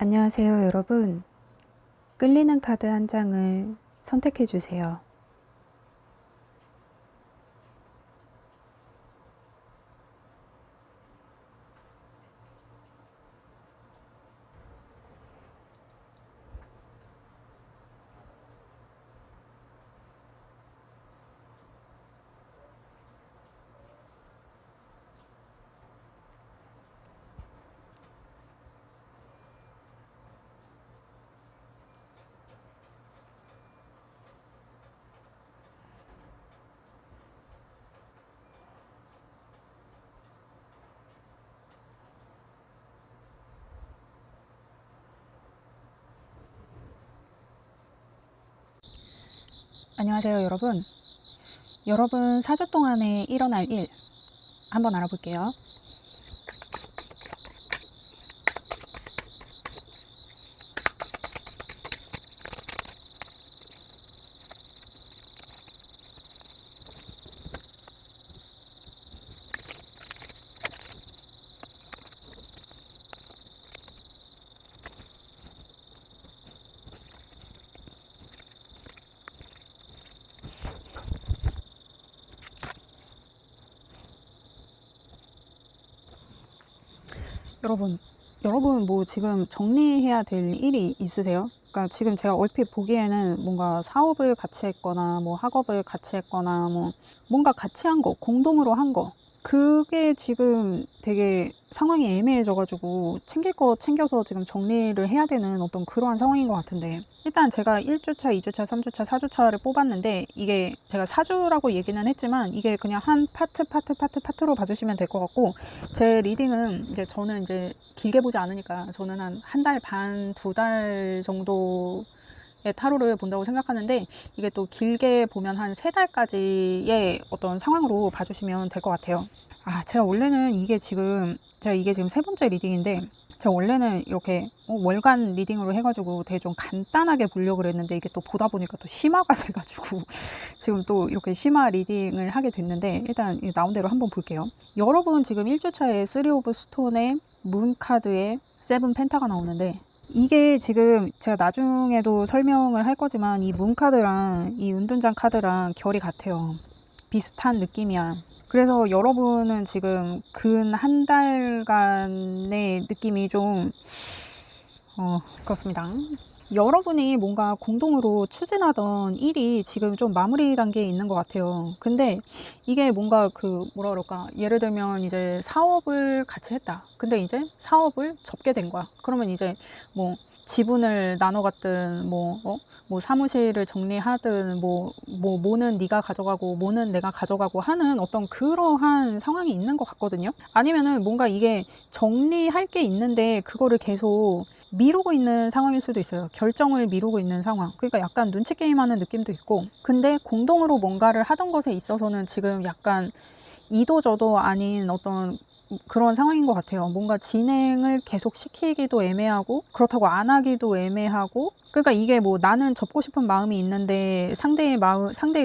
안녕하세요, 여러분. 끌리는 카드 한 장을 선택해 주세요. 안녕하세요, 여러분. 여러분 4주 동안에 일어날 일 한번 알아볼게요. 여러분 뭐 지금 정리해야 될 일이 있으세요? 그러니까 지금 제가 얼핏 보기에는 뭔가 사업을 같이 했거나 뭐 학업을 같이 했거나 뭐 뭔가 같이 한 거, 공동으로 한 거, 그게 지금 되게 상황이 애매해져가지고 챙길 거 챙겨서 지금 정리를 해야 되는 어떤 그러한 상황인 것 같은데, 일단 제가 1주차, 2주차, 3주차, 4주차를 뽑았는데, 이게 제가 4주라고 얘기는 했지만 이게 그냥 한 파트로 봐주시면 될 것 같고, 제 리딩은 이제 저는 이제 길게 보지 않으니까 저는 한 달 반, 2달 정도의 타로를 본다고 생각하는데, 이게 또 길게 보면 한 3달까지의 어떤 상황으로 봐주시면 될 것 같아요. 제가 원래는 이게 지금 세 번째 리딩인데, 제가 원래는 이렇게 월간 리딩으로 해가지고 되게 좀 간단하게 보려고 그랬는데, 이게 또 보다 보니까 또 심화가 돼가지고 지금 또 이렇게 심화 리딩을 하게 됐는데, 일단 나온 대로 한번 볼게요. 여러분 지금 1주차에 3 오브 스톤에 문 카드에 7 펜타가 나오는데, 이게 지금 제가 나중에도 설명을 할 거지만 이 문 카드랑 이 은둔장 카드랑 결이 같아요. 비슷한 느낌이야. 그래서 여러분은 지금 근 한 달간의 느낌이 좀 그렇습니다. 여러분이 뭔가 공동으로 추진하던 일이 지금 좀 마무리 단계에 있는 것 같아요. 근데 이게 뭔가 뭐라 그럴까, 예를 들면 이제 사업을 같이 했다. 근데 이제 사업을 접게 된 거야. 그러면 이제 뭐 지분을 나눠 갖든 뭐 사무실을 정리하든 뭐는 네가 가져가고 뭐는 내가 가져가고 하는 어떤 그러한 상황이 있는 것 같거든요. 아니면은 뭔가 이게 정리할 게 있는데 그거를 계속 미루고 있는 상황일 수도 있어요. 결정을 미루고 있는 상황. 그러니까 약간 눈치 게임하는 느낌도 있고, 근데 공동으로 뭔가를 하던 것에 있어서는 지금 약간 이도저도 아닌 어떤 그런 상황인 것 같아요. 뭔가 진행을 계속 시키기도 애매하고, 그렇다고 안 하기도 애매하고, 그러니까 이게 뭐 나는 접고 싶은 마음이 있는데 상대의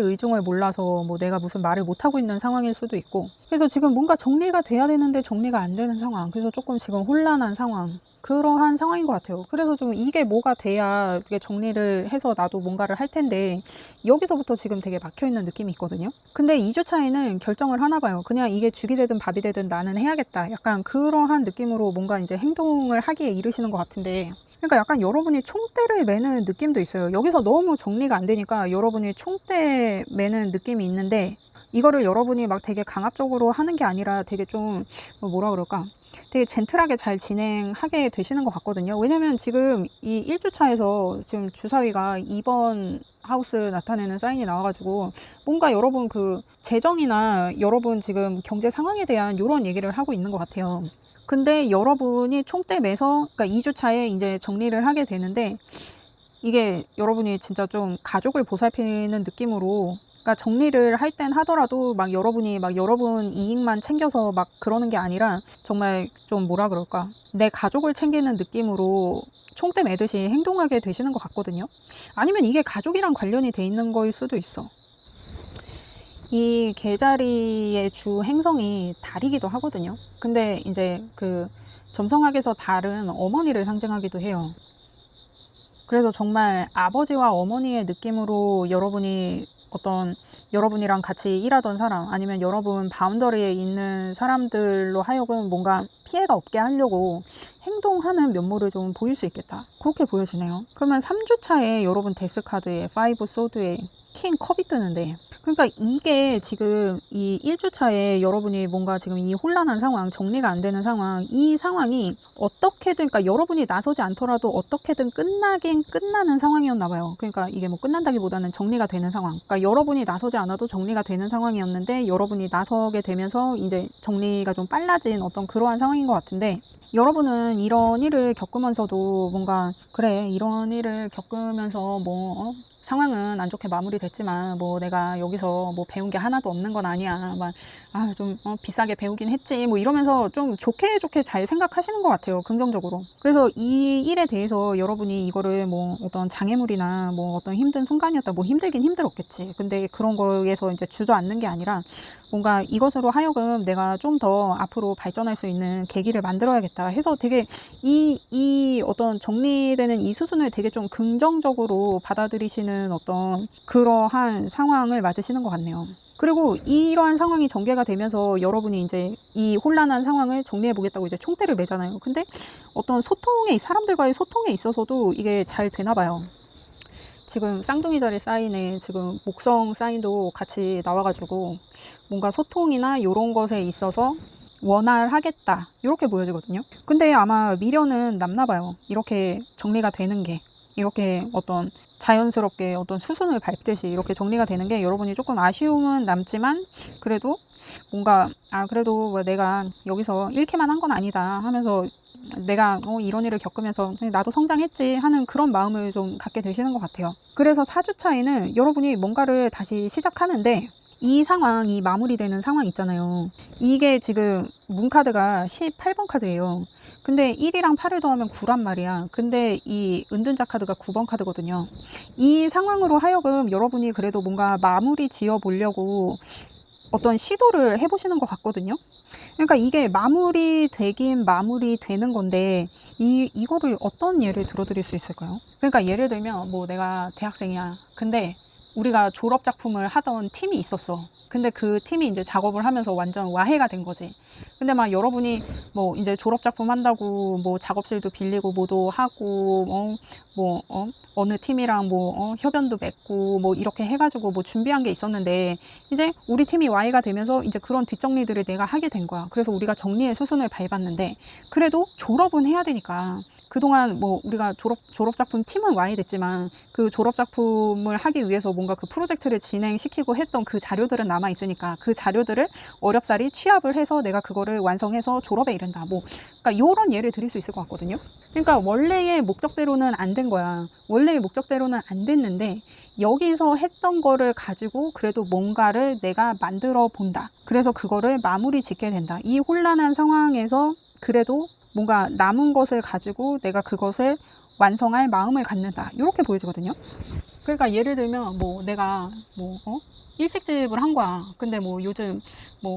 의중을 몰라서 뭐 내가 무슨 말을 못 하고 있는 상황일 수도 있고, 그래서 지금 뭔가 정리가 돼야 되는데 정리가 안 되는 상황. 그래서 조금 지금 혼란한 상황. 그러한 상황인 것 같아요. 그래서 좀 이게 뭐가 돼야 이게 정리를 해서 나도 뭔가를 할 텐데, 여기서부터 지금 되게 막혀있는 느낌이 있거든요. 근데 2주 차에는 결정을 하나 봐요. 그냥 이게 죽이 되든 밥이 되든 나는 해야겠다. 약간 그러한 느낌으로 뭔가 이제 행동을 하기에 이르시는 것 같은데, 그러니까 약간 여러분이 총대를 매는 느낌도 있어요. 여기서 너무 정리가 안 되니까 여러분이 총대 매는 느낌이 있는데, 이거를 여러분이 막 되게 강압적으로 하는 게 아니라 되게 좀 뭐라 그럴까, 되게 젠틀하게 잘 진행하게 되시는 것 같거든요. 왜냐면 지금 이 1주차에서 지금 주사위가 2번 하우스 나타내는 사인이 나와가지고 뭔가 여러분 재정이나 여러분 지금 경제 상황에 대한 이런 얘기를 하고 있는 것 같아요. 근데 여러분이 총대 매서, 그러니까 2주차에 이제 정리를 하게 되는데, 이게 여러분이 진짜 좀 가족을 보살피는 느낌으로, 그러니까 정리를 할 땐 하더라도 막 여러분이 막 여러분 이익만 챙겨서 막 그러는 게 아니라, 정말 좀 뭐라 그럴까, 내 가족을 챙기는 느낌으로 총대 매듯이 행동하게 되시는 것 같거든요. 아니면 이게 가족이랑 관련이 돼 있는 거일 수도 있어. 이 개자리의 주 행성이 달이기도 하거든요. 근데 이제 점성학에서 달은 어머니를 상징하기도 해요. 그래서 정말 아버지와 어머니의 느낌으로 여러분이랑 같이 일하던 사람, 아니면 여러분 바운더리에 있는 사람들로 하여금 뭔가 피해가 없게 하려고 행동하는 면모를 좀 보일 수 있겠다. 그렇게 보여지네요. 그러면 3주차에 여러분 데스카드에 5 소드에 킹 컵이 뜨는데, 그러니까 이게 지금 이 1주차에 여러분이 뭔가 지금 이 혼란한 상황, 정리가 안 되는 상황, 이 상황이 어떻게든, 그러니까 여러분이 나서지 않더라도 어떻게든 끝나긴 끝나는 상황이었나 봐요. 그러니까 이게 뭐 끝난다기보다는 정리가 되는 상황. 그러니까 여러분이 나서지 않아도 정리가 되는 상황이었는데, 여러분이 나서게 되면서 이제 정리가 좀 빨라진 어떤 그러한 상황인 것 같은데, 여러분은 이런 일을 겪으면서도 뭔가, 그래, 이런 일을 겪으면서 상황은 안 좋게 마무리됐지만 뭐 내가 여기서 뭐 배운 게 하나도 없는 건 아니야. 막 좀 비싸게 배우긴 했지. 뭐 이러면서 좀 좋게 잘 생각하시는 것 같아요. 긍정적으로. 그래서 이 일에 대해서 여러분이 이거를 뭐 어떤 장애물이나 뭐 어떤 힘든 순간이었다. 뭐 힘들긴 힘들었겠지. 근데 그런 거에서 이제 주저앉는 게 아니라 뭔가 이것으로 하여금 내가 좀 더 앞으로 발전할 수 있는 계기를 만들어야겠다 해서 되게 이 어떤 정리되는 이 수순을 되게 좀 긍정적으로 받아들이시는 어떤 그러한 상황을 맞으시는 것 같네요. 그리고 이러한 상황이 전개가 되면서 여러분이 이제 이 혼란한 상황을 정리해 보겠다고 이제 총대를 매잖아요. 근데 어떤 사람들과의 소통에 있어서도 이게 잘 되나 봐요. 지금 쌍둥이 자리 사인에 지금 목성 사인도 같이 나와가지고 뭔가 소통이나 이런 것에 있어서 원활하겠다 이렇게 보여지거든요. 근데 아마 미련은 남나 봐요. 이렇게 정리가 되는 게, 이렇게 어떤 자연스럽게 어떤 수순을 밟듯이 이렇게 정리가 되는 게 여러분이 조금 아쉬움은 남지만, 그래도 뭔가 그래도 뭐 내가 여기서 잃기만 한 건 아니다 하면서 내가 이런 일을 겪으면서 나도 성장했지 하는 그런 마음을 좀 갖게 되시는 것 같아요. 그래서 4주차에는 여러분이 뭔가를 다시 시작하는데, 이 상황이 마무리되는 상황 있잖아요. 이게 지금 문카드가 18번 카드예요. 근데 1이랑 8을 더하면 9란 말이야. 근데 이 은둔자 카드가 9번 카드거든요. 이 상황으로 하여금 여러분이 그래도 뭔가 마무리 지어 보려고 어떤 시도를 해보시는 것 같거든요. 그러니까 이게 마무리되긴 마무리되는 건데, 이거를 어떤 예를 들어드릴 수 있을까요? 그러니까 예를 들면 뭐 내가 대학생이야. 근데 우리가 졸업 작품을 하던 팀이 있었어. 근데 그 팀이 이제 작업을 하면서 완전 와해가 된 거지. 근데 막 여러분이 뭐 이제 졸업 작품 한다고 뭐 작업실도 빌리고 뭐도 하고 어느 팀이랑 협연도 맺고 뭐 이렇게 해가지고 뭐 준비한 게 있었는데, 이제 우리 팀이 와해가 되면서 이제 그런 뒷정리들을 내가 하게 된 거야. 그래서 우리가 정리의 수순을 밟았는데, 그래도 졸업은 해야 되니까 그동안 뭐 우리가 졸업작품 팀은 와해됐지만 그 졸업작품을 하기 위해서 뭔가 그 프로젝트를 진행시키고 했던 그 자료들은 남아 있으니까 그 자료들을 어렵사리 취합을 해서 내가 그거를 완성해서 졸업에 이른다. 그러니까 이런 예를 드릴 수 있을 것 같거든요. 그러니까 원래의 목적대로는 안 된 거야. 원래의 목적대로는 안 됐는데 여기서 했던 거를 가지고 그래도 뭔가를 내가 만들어 본다. 그래서 그거를 마무리 짓게 된다. 이 혼란한 상황에서 그래도 뭔가 남은 것을 가지고 내가 그것을 완성할 마음을 갖는다. 이렇게 보여지거든요. 그러니까 예를 들면 내가 일식집을 한 거야. 근데 요즘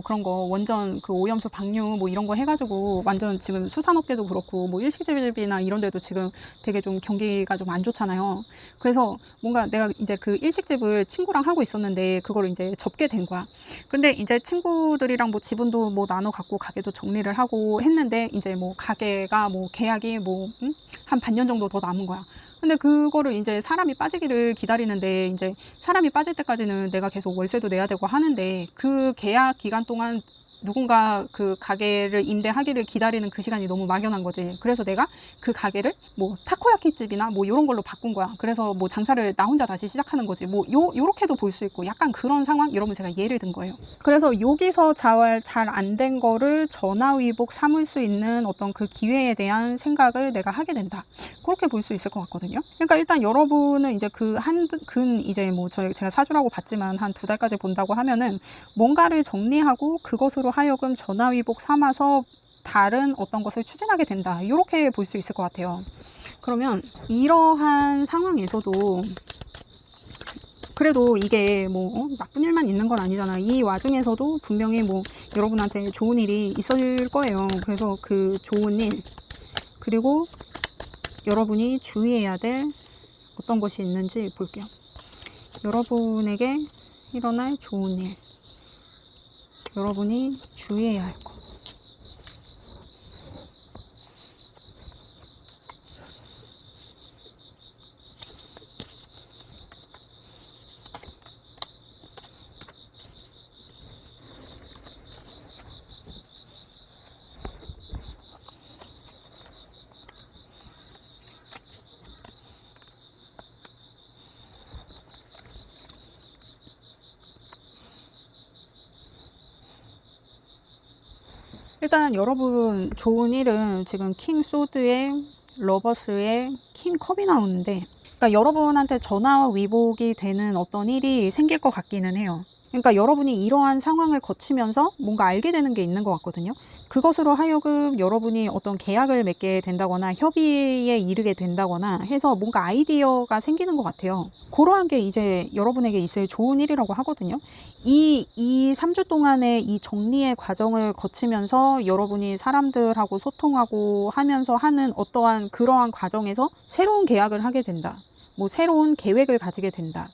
그런 거 원전 그 오염수 방류 이런 거 해가지고 완전 지금 수산업계도 그렇고 일식집이나 이런 데도 지금 되게 좀 경기가 좀 안 좋잖아요. 그래서 뭔가 내가 이제 그 일식집을 친구랑 하고 있었는데 그거를 이제 접게 된 거야. 근데 이제 친구들이랑 지분도 나눠 갖고 가게도 정리를 하고 했는데, 이제 가게가 계약이 한 반년 정도 더 남은 거야. 근데 그거를 이제 사람이 빠지기를 기다리는데, 이제 사람이 빠질 때까지는 내가 계속 월세도 내야 되고 하는데, 그 계약 기간 동안 누군가 그 가게를 임대하기를 기다리는 그 시간이 너무 막연한 거지. 그래서 내가 그 가게를 타코야키 집이나 이런 걸로 바꾼 거야. 그래서 장사를 나 혼자 다시 시작하는 거지. 요렇게도 볼 수 있고, 약간 그런 상황. 여러분, 제가 예를 든 거예요. 그래서 여기서 잘 안 된 거를 전화위복 삼을 수 있는 어떤 그 기회에 대한 생각을 내가 하게 된다. 그렇게 볼 수 있을 것 같거든요. 그러니까 일단 여러분은 이제 이제 제가 사주라고 봤지만 한 2달까지 본다고 하면은 뭔가를 정리하고 그것으로 하여금 전화위복 삼아서 다른 어떤 것을 추진하게 된다. 이렇게 볼 수 있을 것 같아요. 그러면 이러한 상황에서도 그래도 이게 뭐 나쁜 일만 있는 건 아니잖아. 이 와중에서도 분명히 뭐 여러분한테 좋은 일이 있을 거예요. 그래서 그 좋은 일, 그리고 여러분이 주의해야 될 어떤 것이 있는지 볼게요. 여러분에게 일어날 좋은 일, 여러분이 주의해야 할 것. 일단 여러분 좋은 일은 지금 킹 소드에 러버스에 킹 컵이 나오는데, 그러니까 여러분한테 전화 위복이 되는 어떤 일이 생길 것 같기는 해요. 그러니까 여러분이 이러한 상황을 거치면서 뭔가 알게 되는 게 있는 것 같거든요. 그것으로 하여금 여러분이 어떤 계약을 맺게 된다거나 협의에 이르게 된다거나 해서 뭔가 아이디어가 생기는 것 같아요. 그러한 게 이제 여러분에게 있을 좋은 일이라고 하거든요. 이 3주 동안의 이 정리의 과정을 거치면서 여러분이 사람들하고 소통하고 하면서 하는 어떠한 그러한 과정에서 새로운 계약을 하게 된다. 뭐 새로운 계획을 가지게 된다.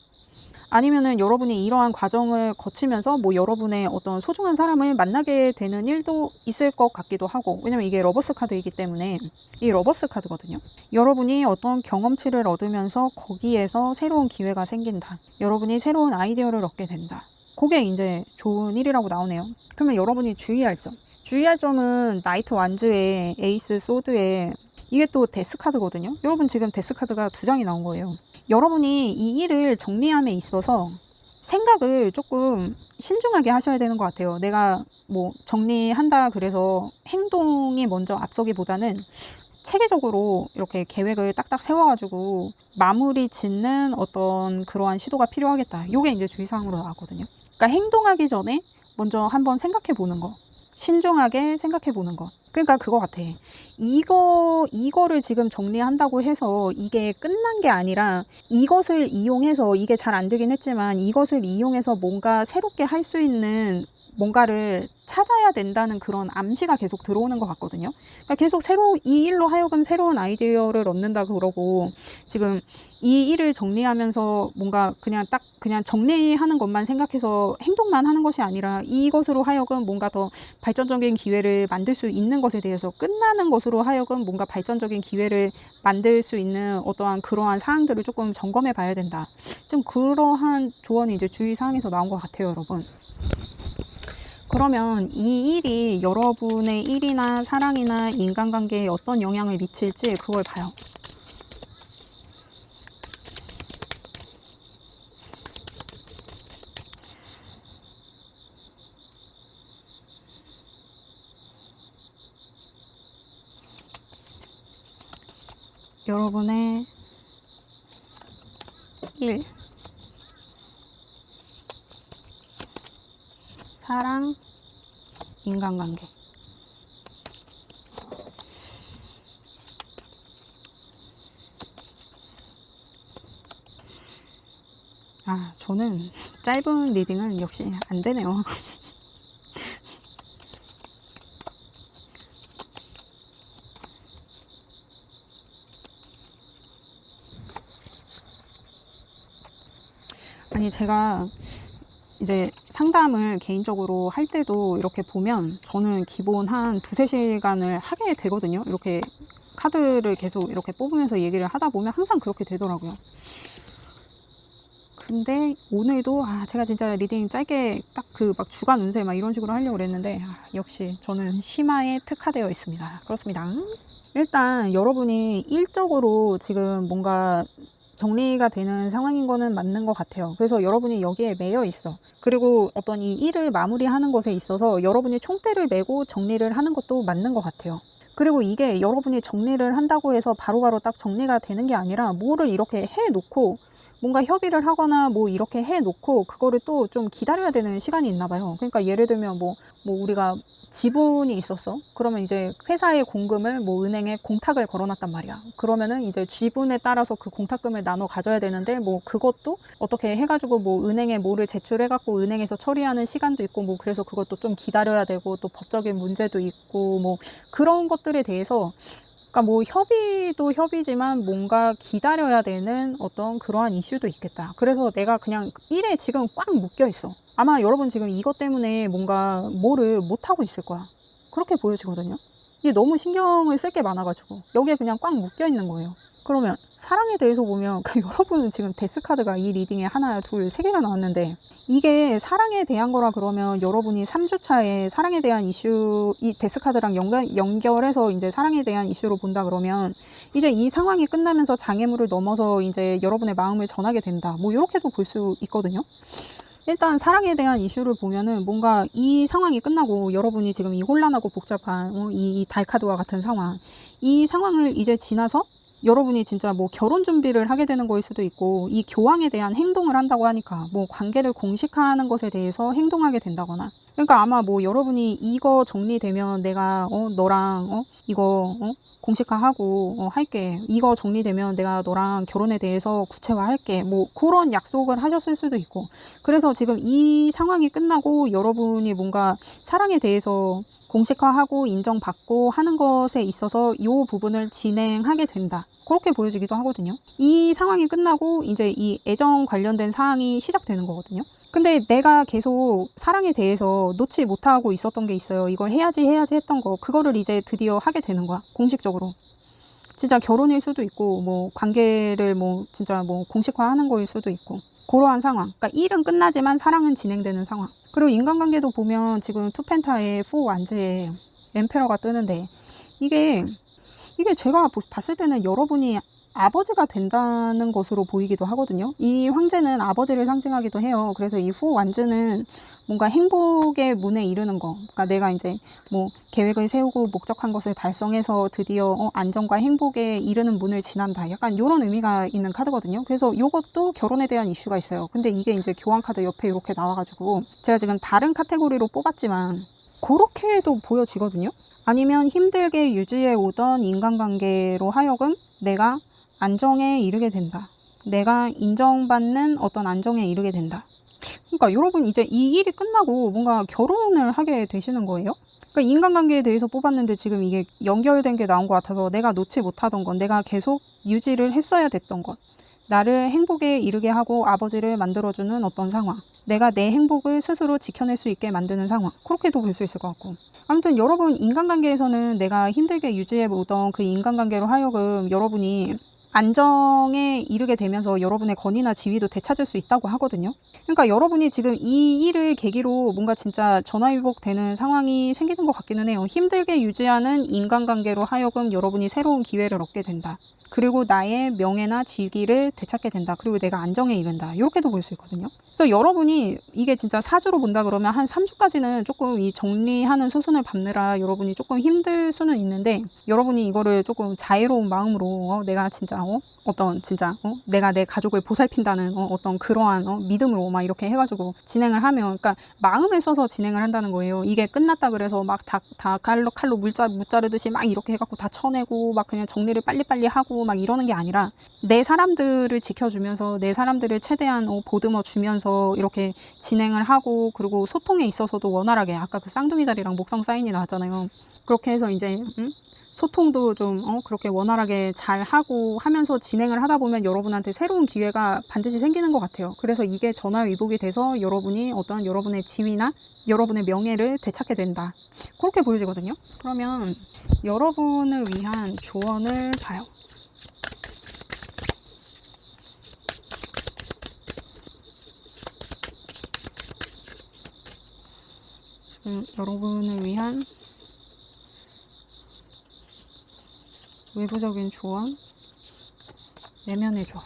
아니면은 여러분이 이러한 과정을 거치면서 뭐 여러분의 어떤 소중한 사람을 만나게 되는 일도 있을 것 같기도 하고, 왜냐면 이게 러버스 카드이기 때문에 이 러버스 카드거든요. 여러분이 어떤 경험치를 얻으면서 거기에서 새로운 기회가 생긴다. 여러분이 새로운 아이디어를 얻게 된다. 그게 이제 좋은 일이라고 나오네요. 그러면 여러분이 주의할 점은 나이트 완즈에 에이스 소드에 이게 또 데스 카드거든요. 여러분 지금 데스 카드가 2장이 나온 거예요. 여러분이 이 일을 정리함에 있어서 생각을 조금 신중하게 하셔야 되는 것 같아요. 내가 뭐 정리한다 그래서 행동이 먼저 앞서기보다는 체계적으로 이렇게 계획을 딱딱 세워가지고 마무리 짓는 어떤 그러한 시도가 필요하겠다. 이게 이제 주의사항으로 나왔거든요. 그러니까 행동하기 전에 먼저 한번 생각해 보는 거. 신중하게 생각해 보는 것. 그러니까 그거 같아. 이거를 지금 정리한다고 해서 이게 끝난 게 아니라 이것을 이용해서, 이게 잘 안 되긴 했지만 이것을 이용해서 뭔가 새롭게 할 수 있는 뭔가를 찾아야 된다는 그런 암시가 계속 들어오는 것 같거든요. 그러니까 계속 이 일로 하여금 새로운 아이디어를 얻는다 그러고, 지금 이 일을 정리하면서 뭔가 그냥 정리하는 것만 생각해서 행동만 하는 것이 아니라 이것으로 하여금 뭔가 더 발전적인 기회를 만들 수 있는 것에 대해서, 끝나는 것으로 하여금 뭔가 발전적인 기회를 만들 수 있는 어떠한 그러한 사항들을 조금 점검해 봐야 된다. 좀 그러한 조언이 이제 주의사항에서 나온 것 같아요, 여러분. 그러면 이 일이 여러분의 일이나 사랑이나 인간관계에 어떤 영향을 미칠지 그걸 봐요. 여러분의 일, 사랑, 인간관계. 저는 짧은 리딩은 역시 안 되네요. 아니, 제가 이제 상담을 개인적으로 할 때도 이렇게 보면 저는 기본 한 2-3시간을 하게 되거든요. 이렇게 카드를 계속 이렇게 뽑으면서 얘기를 하다 보면 항상 그렇게 되더라고요. 근데 오늘도 제가 진짜 리딩 짧게 딱 막 주간 운세 막 이런 식으로 하려고 그랬는데 역시 저는 심화에 특화되어 있습니다. 그렇습니다. 일단 여러분이 일적으로 지금 뭔가 정리가 되는 상황인 거는 맞는 것 같아요. 그래서 여러분이 여기에 매여 있어. 그리고 어떤 이 일을 마무리하는 것에 있어서 여러분이 총대를 메고 정리를 하는 것도 맞는 것 같아요. 그리고 이게 여러분이 정리를 한다고 해서 바로바로 딱 정리가 되는 게 아니라 뭐를 이렇게 해놓고 뭔가 협의를 하거나 뭐 이렇게 해놓고 그거를 또 좀 기다려야 되는 시간이 있나 봐요. 그러니까 예를 들면 뭐 우리가 지분이 있었어. 그러면 이제 회사의 공금을 뭐 은행에 공탁을 걸어놨단 말이야. 그러면은 이제 지분에 따라서 그 공탁금을 나눠 가져야 되는데 뭐 그것도 어떻게 해가지고 뭐 은행에 뭐를 제출해갖고 은행에서 처리하는 시간도 있고 뭐 그래서 그것도 좀 기다려야 되고 또 법적인 문제도 있고 뭐 그런 것들에 대해서 그러니까 뭐 협의도 협의지만 뭔가 기다려야 되는 어떤 그러한 이슈도 있겠다. 그래서 내가 그냥 일에 지금 꽉 묶여 있어. 아마 여러분 지금 이것 때문에 뭔가 뭐를 못하고 있을 거야. 그렇게 보여지거든요. 이게 너무 신경을 쓸 게 많아가지고 여기에 그냥 꽉 묶여 있는 거예요. 그러면 사랑에 대해서 보면 여러분은 지금 데스카드가 이 리딩에 하나, 둘, 세 개가 나왔는데 이게 사랑에 대한 거라 그러면 여러분이 3주차에 사랑에 대한 이슈, 이 데스카드랑 연결해서 이제 사랑에 대한 이슈로 본다 그러면 이제 이 상황이 끝나면서 장애물을 넘어서 이제 여러분의 마음을 전하게 된다. 뭐 이렇게도 볼 수 있거든요. 일단 사랑에 대한 이슈를 보면은 뭔가 이 상황이 끝나고 여러분이 지금 이 혼란하고 복잡한 이 달카드와 같은 상황, 이 상황을 이제 지나서 여러분이 진짜 뭐 결혼 준비를 하게 되는 거일 수도 있고 이 교황에 대한 행동을 한다고 하니까 뭐 관계를 공식화하는 것에 대해서 행동하게 된다거나 그러니까 아마 뭐 여러분이 이거 정리되면 내가 너랑 이거 공식화하고 할게. 이거 정리되면 내가 너랑 결혼에 대해서 구체화할게. 뭐 그런 약속을 하셨을 수도 있고 그래서 지금 이 상황이 끝나고 여러분이 뭔가 사랑에 대해서 공식화하고 인정받고 하는 것에 있어서 이 부분을 진행하게 된다. 그렇게 보여지기도 하거든요. 이 상황이 끝나고 이제 이 애정 관련된 사항이 시작되는 거거든요. 근데 내가 계속 사랑에 대해서 놓지 못하고 있었던 게 있어요. 이걸 해야지 했던 거. 그거를 이제 드디어 하게 되는 거야. 공식적으로. 진짜 결혼일 수도 있고 뭐 관계를 뭐 진짜 뭐 공식화하는 거일 수도 있고 그러한 상황. 그러니까 일은 끝나지만 사랑은 진행되는 상황. 그리고 인간관계도 보면 지금 투펜타의 4 완즈에 엠페러가 뜨는데 이게 제가 봤을 때는 여러분이 아버지가 된다는 것으로 보이기도 하거든요. 이 황제는 아버지를 상징하기도 해요. 그래서 이 4 완즈는 뭔가 행복의 문에 이르는 거. 그러니까 내가 이제 뭐 계획을 세우고 목적한 것을 달성해서 드디어 안정과 행복에 이르는 문을 지난다. 약간 이런 의미가 있는 카드거든요. 그래서 이것도 결혼에 대한 이슈가 있어요. 근데 이게 이제 교황 카드 옆에 이렇게 나와가지고 제가 지금 다른 카테고리로 뽑았지만 그렇게도 보여지거든요. 아니면 힘들게 유지해 오던 인간관계로 하여금 내가 안정에 이르게 된다. 내가 인정받는 어떤 안정에 이르게 된다. 그러니까 여러분 이제 이 일이 끝나고 뭔가 결혼을 하게 되시는 거예요. 그러니까 인간관계에 대해서 뽑았는데 지금 이게 연결된 게 나온 것 같아서 내가 놓지 못하던 건 내가 계속 유지를 했어야 됐던 것. 나를 행복에 이르게 하고 아버지를 만들어주는 어떤 상황. 내가 내 행복을 스스로 지켜낼 수 있게 만드는 상황. 그렇게도 볼 수 있을 것 같고. 아무튼 여러분 인간관계에서는 내가 힘들게 유지해 오던 그 인간관계로 하여금 여러분이 안정에 이르게 되면서 여러분의 권위나 지위도 되찾을 수 있다고 하거든요. 그러니까 여러분이 지금 이 일을 계기로 뭔가 진짜 전화위복되는 상황이 생기는 것 같기는 해요. 힘들게 유지하는 인간관계로 하여금 여러분이 새로운 기회를 얻게 된다. 그리고 나의 명예나 직위를 되찾게 된다. 그리고 내가 안정에 이른다. 이렇게도 볼 수 있거든요. 그래서 여러분이 이게 진짜 4주로 본다 그러면 한 3주까지는 조금 이 정리하는 수순을 밟느라 여러분이 조금 힘들 수는 있는데 여러분이 이거를 조금 자유로운 마음으로 내가 진짜 어떤 진짜 내가 내 가족을 보살핀다는 어떤 그러한 믿음으로 막 이렇게 해가지고 진행을 하면 그러니까 마음을 써서 진행을 한다는 거예요. 이게 끝났다 그래서 막 다 칼로 무자르듯이 막 이렇게 해갖고 다 쳐내고 막 그냥 정리를 빨리빨리 하고 막 이러는 게 아니라 내 사람들을 지켜주면서 내 사람들을 최대한 보듬어 주면서 이렇게 진행을 하고 그리고 소통에 있어서도 원활하게 아까 그 쌍둥이 자리랑 목성 사인이 나왔잖아요. 그렇게 해서 이제 소통도 좀 그렇게 원활하게 잘 하고 하면서 진행을 하다 보면 여러분한테 새로운 기회가 반드시 생기는 것 같아요. 그래서 이게 전화위복이 돼서 여러분이 어떤 여러분의 지위나 여러분의 명예를 되찾게 된다. 그렇게 보여지거든요. 그러면 여러분을 위한 조언을 봐요. 여러분을 위한 외부적인 조언, 내면의 조언.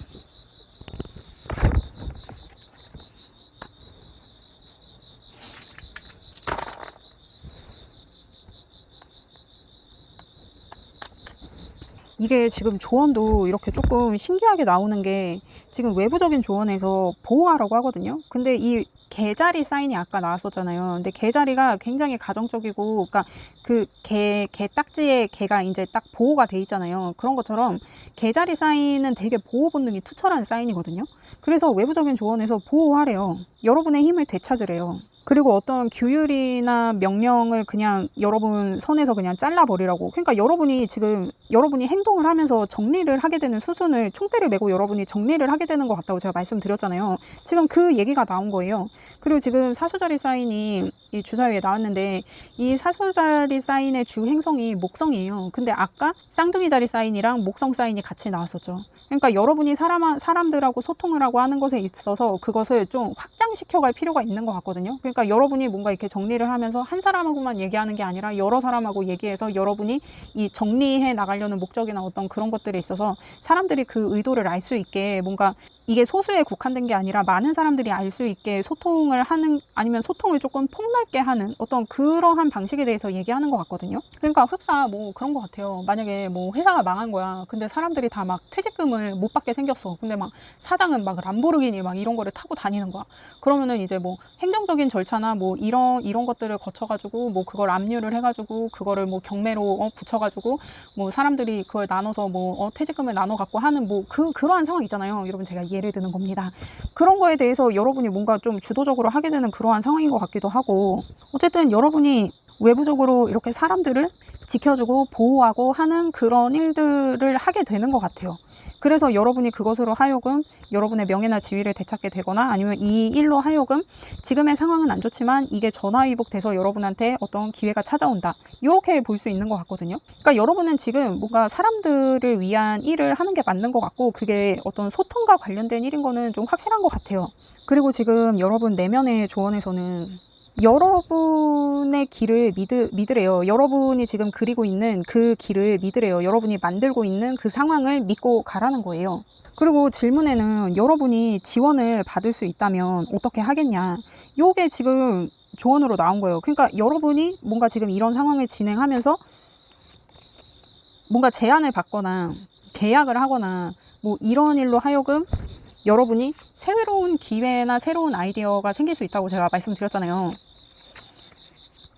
이게 지금 조언도 이렇게 조금 신기하게 나오는 게 지금 외부적인 조언에서 보호하라고 하거든요. 근데 이 개자리 사인이 아까 나왔었잖아요. 근데 개자리가 굉장히 가정적이고, 그러니까 그 개 딱지에 개가 이제 딱 보호가 돼 있잖아요. 그런 것처럼 개자리 사인은 되게 보호 본능이 투철한 사인이거든요. 그래서 외부적인 조언에서 보호하래요. 여러분의 힘을 되찾으래요. 그리고 어떤 규율이나 명령을 그냥 여러분 선에서 그냥 잘라버리라고. 그러니까 여러분이 지금 여러분이 행동을 하면서 정리를 하게 되는 수순을 총대를 메고 여러분이 정리를 하게 되는 것 같다고 제가 말씀드렸잖아요. 지금 그 얘기가 나온 거예요. 그리고 지금 사수자리 사인이 이 주사위에 나왔는데, 이 사수자리 사인의 주 행성이 목성이에요. 근데 아까 쌍둥이 자리 사인이랑 목성 사인이 같이 나왔었죠. 그러니까 여러분이 사람들하고 소통을 하고 하는 것에 있어서 그것을 좀 확장시켜갈 필요가 있는 것 같거든요. 그러니까 여러분이 뭔가 이렇게 정리를 하면서 한 사람하고만 얘기하는 게 아니라 여러 사람하고 얘기해서 여러분이 이 정리해 나가려는 목적이나 어떤 그런 것들에 있어서 사람들이 그 의도를 알 수 있게, 뭔가 이게 소수에 국한된 게 아니라 많은 사람들이 알 수 있게 소통을 하는, 아니면 소통을 조금 폭넓게 하는 어떤 그러한 방식에 대해서 얘기하는 것 같거든요. 그러니까 흡사 뭐 그런 것 같아요. 만약에 뭐 회사가 망한 거야. 근데 사람들이 다 막 퇴직금을 못 받게 생겼어. 근데 막 사장은 막 람보르기니 막 이런 거를 타고 다니는 거야. 그러면은 이제 뭐 행정적인 절차나 뭐 이런 것들을 거쳐가지고 뭐 그걸 압류를 해가지고 그거를 뭐 경매로 붙여가지고 뭐 사람들이 그걸 나눠서 뭐 퇴직금을 나눠 갖고 하는 뭐 그러한 상황 있잖아요. 여러분, 제가 예를 드는 겁니다. 그런 거에 대해서 여러분이 뭔가 좀 주도적으로 하게 되는 그러한 상황인 것 같기도 하고, 어쨌든 여러분이 외부적으로 이렇게 사람들을 지켜주고 보호하고 하는 그런 일들을 하게 되는 것 같아요. 그래서 여러분이 그것으로 하여금 여러분의 명예나 지위를 되찾게 되거나, 아니면 이 일로 하여금 지금의 상황은 안 좋지만 이게 전화위복돼서 여러분한테 어떤 기회가 찾아온다, 이렇게 볼 수 있는 것 같거든요. 그러니까 여러분은 지금 뭔가 사람들을 위한 일을 하는 게 맞는 것 같고, 그게 어떤 소통과 관련된 일인 거는 좀 확실한 것 같아요. 그리고 지금 여러분 내면의 조언에서는 여러분의 길을 믿으래요. 여러분이 지금 그리고 있는 그 길을 믿으래요. 여러분이 만들고 있는 그 상황을 믿고 가라는 거예요. 그리고 질문에는 여러분이 지원을 받을 수 있다면 어떻게 하겠냐, 요게 지금 조언으로 나온 거예요. 그러니까 여러분이 뭔가 지금 이런 상황을 진행하면서 뭔가 제안을 받거나 계약을 하거나 뭐 이런 일로 하여금 여러분이 새로운 기회나 새로운 아이디어가 생길 수 있다고 제가 말씀드렸잖아요.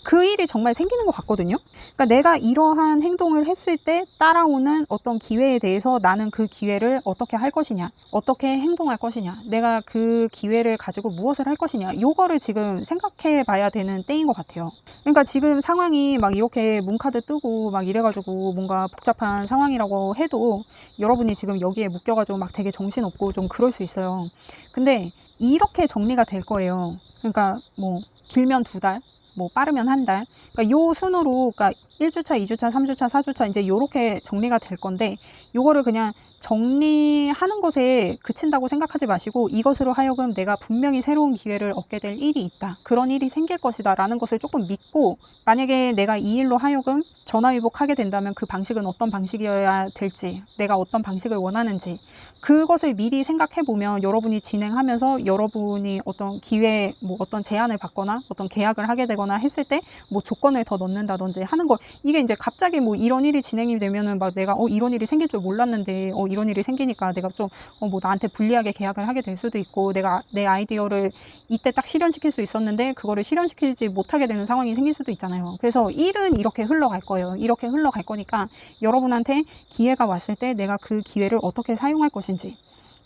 그 일이 정말 생기는 것 같거든요. 그러니까 내가 이러한 행동을 했을 때 따라오는 어떤 기회에 대해서 나는 그 기회를 어떻게 할 것이냐, 어떻게 행동할 것이냐, 내가 그 기회를 가지고 무엇을 할 것이냐, 요거를 지금 생각해 봐야 되는 때인 것 같아요. 그러니까 지금 상황이 막 이렇게 문카드 뜨고 막 이래가지고 뭔가 복잡한 상황이라고 해도 여러분이 지금 여기에 묶여가지고 막 되게 정신없고 좀 그럴 수 있어요. 근데 이렇게 정리가 될 거예요. 그러니까 뭐 길면 2달, 뭐 빠르면 1달. 그러니까 요 순으로, 그러니까 1주차, 2주차, 3주차, 4주차 이제 요렇게 정리가 될 건데, 요거를 그냥 정리하는 것에 그친다고 생각하지 마시고, 이것으로 하여금 내가 분명히 새로운 기회를 얻게 될 일이 있다, 그런 일이 생길 것이다 라는 것을 조금 믿고, 만약에 내가 이 일로 하여금 전화위복하게 된다면 그 방식은 어떤 방식이어야 될지, 내가 어떤 방식을 원하는지, 그것을 미리 생각해 보면 여러분이 진행하면서 여러분이 어떤 기회, 뭐 어떤 제안을 받거나 어떤 계약을 하게 되거나 했을 때 뭐 조건을 더 넣는다든지 하는 거, 이게 이제 갑자기 뭐 이런 일이 진행이 되면은 막 내가 이런 일이 생길 줄 몰랐는데 이런 일이 생기니까 내가 좀 뭐 나한테 불리하게 계약을 하게 될 수도 있고, 내가 내 아이디어를 이때 딱 실현시킬 수 있었는데 그거를 실현시키지 못하게 되는 상황이 생길 수도 있잖아요. 그래서 일은 이렇게 흘러갈 거예요. 이렇게 흘러갈 거니까 여러분한테 기회가 왔을 때 내가 그 기회를 어떻게 사용할 것인지,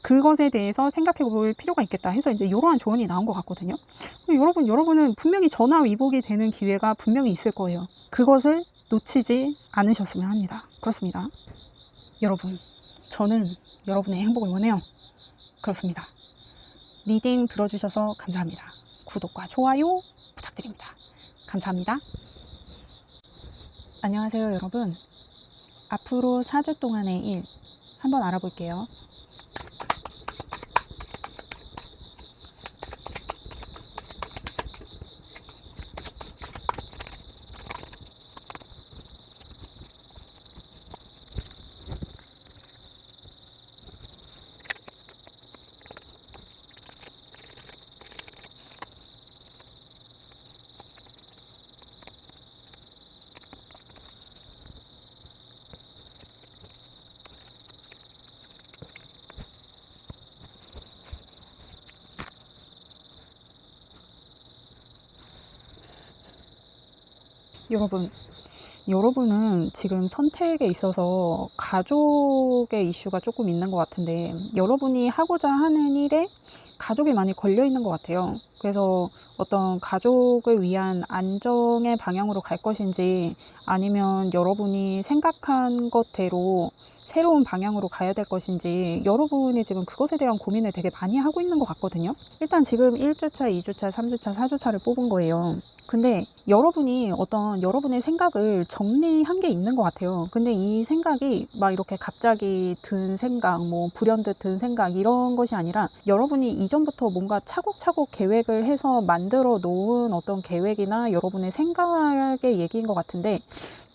그것에 대해서 생각해 볼 필요가 있겠다 해서 이제 이러한 조언이 나온 것 같거든요. 여러분은 분명히 전화위복이 되는 기회가 분명히 있을 거예요. 그것을 놓치지 않으셨으면 합니다. 그렇습니다. 여러분, 저는 여러분의 행복을 원해요. 그렇습니다. 리딩 들어주셔서 감사합니다. 구독과 좋아요 부탁드립니다. 감사합니다. 안녕하세요, 여러분. 앞으로 4주 동안의 일 한번 알아볼게요. 여러분은 지금 선택에 있어서 가족의 이슈가 조금 있는 것 같은데, 여러분이 하고자 하는 일에 가족이 많이 걸려 있는 것 같아요. 그래서 어떤 가족을 위한 안정의 방향으로 갈 것인지, 아니면 여러분이 생각한 것대로 새로운 방향으로 가야 될 것인지, 여러분이 지금 그것에 대한 고민을 되게 많이 하고 있는 것 같거든요. 일단 지금 1주차, 2주차, 3주차, 4주차를 뽑은 거예요. 근데 여러분이 어떤 여러분의 생각을 정리한 게 있는 것 같아요. 근데 이 생각이 막 이렇게 갑자기 든 생각, 뭐 불현듯 든 생각 이런 것이 아니라, 여러분이 이전부터 뭔가 차곡차곡 계획을 해서 만들어 놓은 어떤 계획이나 여러분의 생각의 얘기인 것 같은데,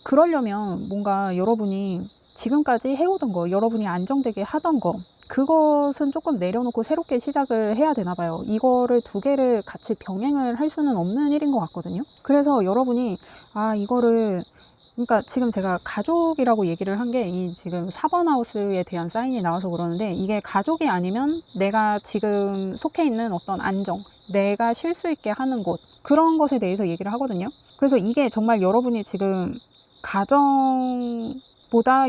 그러려면 뭔가 여러분이 지금까지 해오던 거, 여러분이 안정되게 하던 거, 그것은 조금 내려놓고 새롭게 시작을 해야 되나 봐요. 이거를 두 개를 같이 병행을 할 수는 없는 일인 것 같거든요. 그래서 여러분이 그러니까 지금 제가 가족이라고 얘기를 한 게, 이 지금 4번 하우스에 대한 사인이 나와서 그러는데, 이게 가족이 아니면 내가 지금 속해 있는 어떤 안정, 내가 쉴 수 있게 하는 곳, 그런 것에 대해서 얘기를 하거든요. 그래서 이게 정말 여러분이 지금 가정보다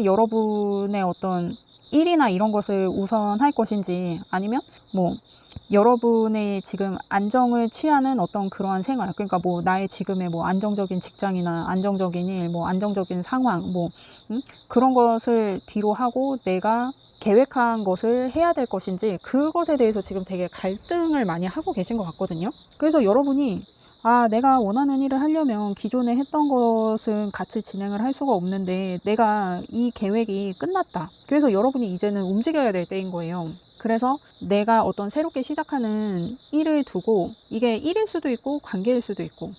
여러분의 어떤 일이나 이런 것을 우선할 것인지, 아니면 뭐 여러분의 지금 안정을 취하는 어떤 그러한 생활, 그러니까 뭐 나의 지금의 뭐 안정적인 직장이나 안정적인 일, 뭐 안정적인 상황, 그런 것을 뒤로 하고 내가 계획한 것을 해야 될 것인지, 그것에 대해서 지금 되게 갈등을 많이 하고 계신 것 같거든요. 그래서 여러분이 내가 원하는 일을 하려면 기존에 했던 것은 같이 진행을 할 수가 없는데, 내가 이 계획이 끝났다. 그래서 여러분이 이제는 움직여야 될 때인 거예요. 그래서 내가 어떤 새롭게 시작하는 일을 두고, 이게 일일 수도 있고 관계일 수도 있고,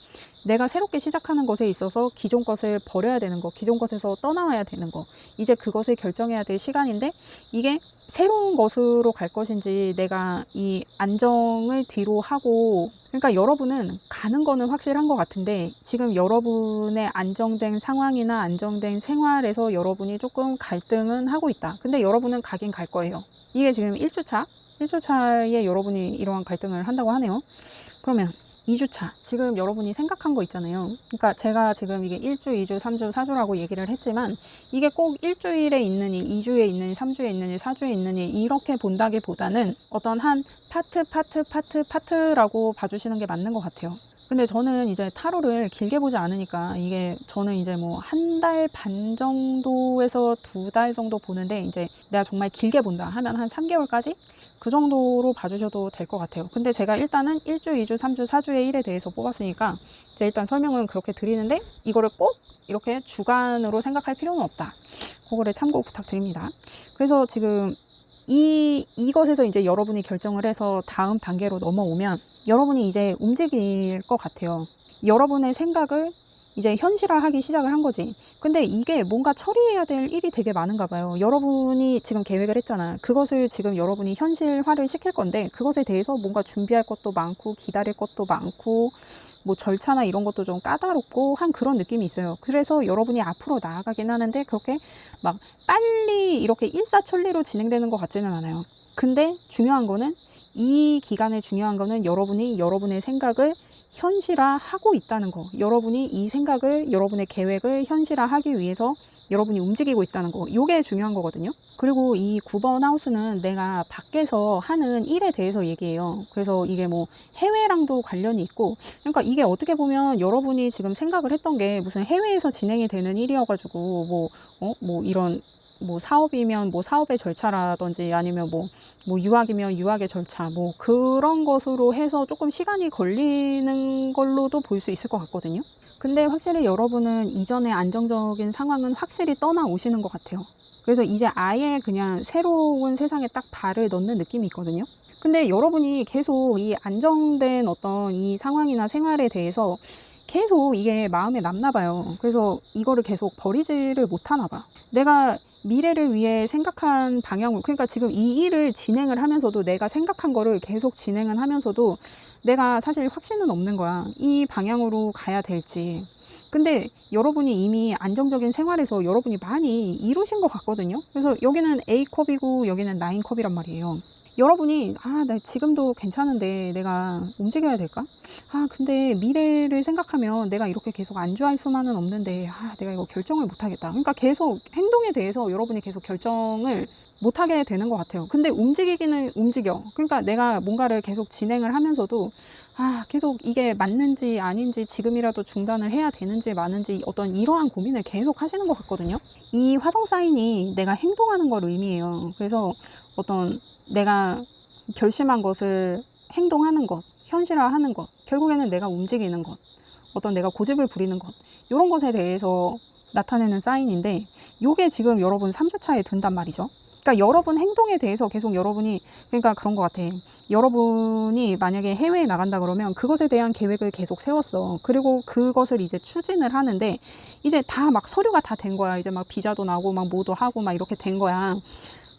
내가 새롭게 시작하는 것에 있어서 기존 것을 버려야 되는 거, 기존 것에서 떠나와야 되는 거, 이제 그것을 결정해야 될 시간인데, 이게 새로운 것으로 갈 것인지, 내가 이 안정을 뒤로 하고, 그러니까 여러분은 가는 거는 확실한 것 같은데, 지금 여러분의 안정된 상황이나 안정된 생활에서 여러분이 조금 갈등은 하고 있다. 근데 여러분은 가긴 갈 거예요. 이게 지금 1주차에 여러분이 이러한 갈등을 한다고 하네요. 그러면 2주차, 지금 여러분이 생각한 거 있잖아요. 그러니까 제가 지금 이게 1주, 2주, 3주, 4주라고 얘기를 했지만, 이게 꼭 1주일에 있느니, 2주에 있느니, 3주에 있느니, 4주에 있느니 이렇게 본다기보다는 어떤 한 파트라고 봐주시는 게 맞는 것 같아요. 근데 저는 이제 타로를 길게 보지 않으니까, 이게 저는 이제 뭐 1달 반 정도에서 2달 정도 보는데, 이제 내가 정말 길게 본다 하면 한 3개월까지? 그 정도로 봐주셔도 될 것 같아요. 근데 제가 일단은 1주, 2주, 3주, 4주의 일에 대해서 뽑았으니까 제가 일단 설명은 그렇게 드리는데, 이거를 꼭 이렇게 주간으로 생각할 필요는 없다. 그거를 참고 부탁드립니다. 그래서 지금 이것에서 이제 여러분이 결정을 해서 다음 단계로 넘어오면, 여러분이 이제 움직일 것 같아요. 여러분의 생각을 이제 현실화하기 시작을 한 거지. 근데 이게 뭔가 처리해야 될 일이 되게 많은가 봐요. 여러분이 지금 계획을 했잖아. 그것을 지금 여러분이 현실화를 시킬 건데, 그것에 대해서 뭔가 준비할 것도 많고 기다릴 것도 많고, 뭐 절차나 이런 것도 좀 까다롭고 한 그런 느낌이 있어요. 그래서 여러분이 앞으로 나아가긴 하는데, 그렇게 막 빨리 이렇게 일사천리로 진행되는 것 같지는 않아요. 근데 중요한 거는, 이 기간에 중요한 거는 여러분이 여러분의 생각을 현실화하고 있다는 거, 여러분이 이 생각을, 여러분의 계획을 현실화하기 위해서 여러분이 움직이고 있다는 거, 이게 중요한 거거든요. 그리고 이 9번 하우스는 내가 밖에서 하는 일에 대해서 얘기해요. 그래서 이게 뭐 해외랑도 관련이 있고, 그러니까 이게 어떻게 보면 여러분이 지금 생각을 했던 게 무슨 해외에서 진행이 되는 일이어가지고 뭐 이런 뭐 사업이면 뭐 사업의 절차라든지, 아니면 뭐 유학이면 유학의 절차, 뭐 그런 것으로 해서 조금 시간이 걸리는 걸로도 볼 수 있을 것 같거든요. 근데 확실히 여러분은 이전의 안정적인 상황은 확실히 떠나오시는 것 같아요. 그래서 이제 아예 그냥 새로운 세상에 딱 발을 넣는 느낌이 있거든요. 근데 여러분이 계속 이 안정된 어떤 이 상황이나 생활에 대해서 계속 이게 마음에 남나 봐요. 그래서 이거를 계속 버리지를 못하나 봐. 내가 미래를 위해 생각한 방향으로, 그러니까 지금 이 일을 진행을 하면서도, 내가 생각한 거를 계속 진행을 하면서도 내가 사실 확신은 없는 거야. 이 방향으로 가야 될지. 근데 여러분이 이미 안정적인 생활에서 여러분이 많이 이루신 것 같거든요. 그래서 여기는 A컵이고 여기는 9컵이란 말이에요. 여러분이 나 지금도 괜찮은데 내가 움직여야 될까? 근데 미래를 생각하면 내가 이렇게 계속 안주할 수만은 없는데 내가 이거 결정을 못 하겠다. 그러니까 계속 행동에 대해서 여러분이 계속 결정을 못 하게 되는 것 같아요. 근데 움직이기는 움직여. 그러니까 내가 뭔가를 계속 진행을 하면서도 계속 이게 맞는지 아닌지, 지금이라도 중단을 해야 되는지 마는지, 어떤 이러한 고민을 계속 하시는 것 같거든요. 이 화성 사인이 내가 행동하는 걸 의미해요. 그래서 어떤 내가 결심한 것을 행동하는 것, 현실화하는 것, 결국에는 내가 움직이는 것, 어떤 내가 고집을 부리는 것, 이런 것에 대해서 나타내는 사인인데, 요게 지금 여러분 3주차에 든단 말이죠. 그러니까 여러분 행동에 대해서 계속 여러분이, 그러니까 그런 것 같아. 여러분이 만약에 해외에 나간다 그러면 그것에 대한 계획을 계속 세웠어. 그리고 그것을 이제 추진을 하는데, 이제 다 막 서류가 다 된 거야. 이제 막 비자도 나오고 막 뭐도 하고 막 이렇게 된 거야.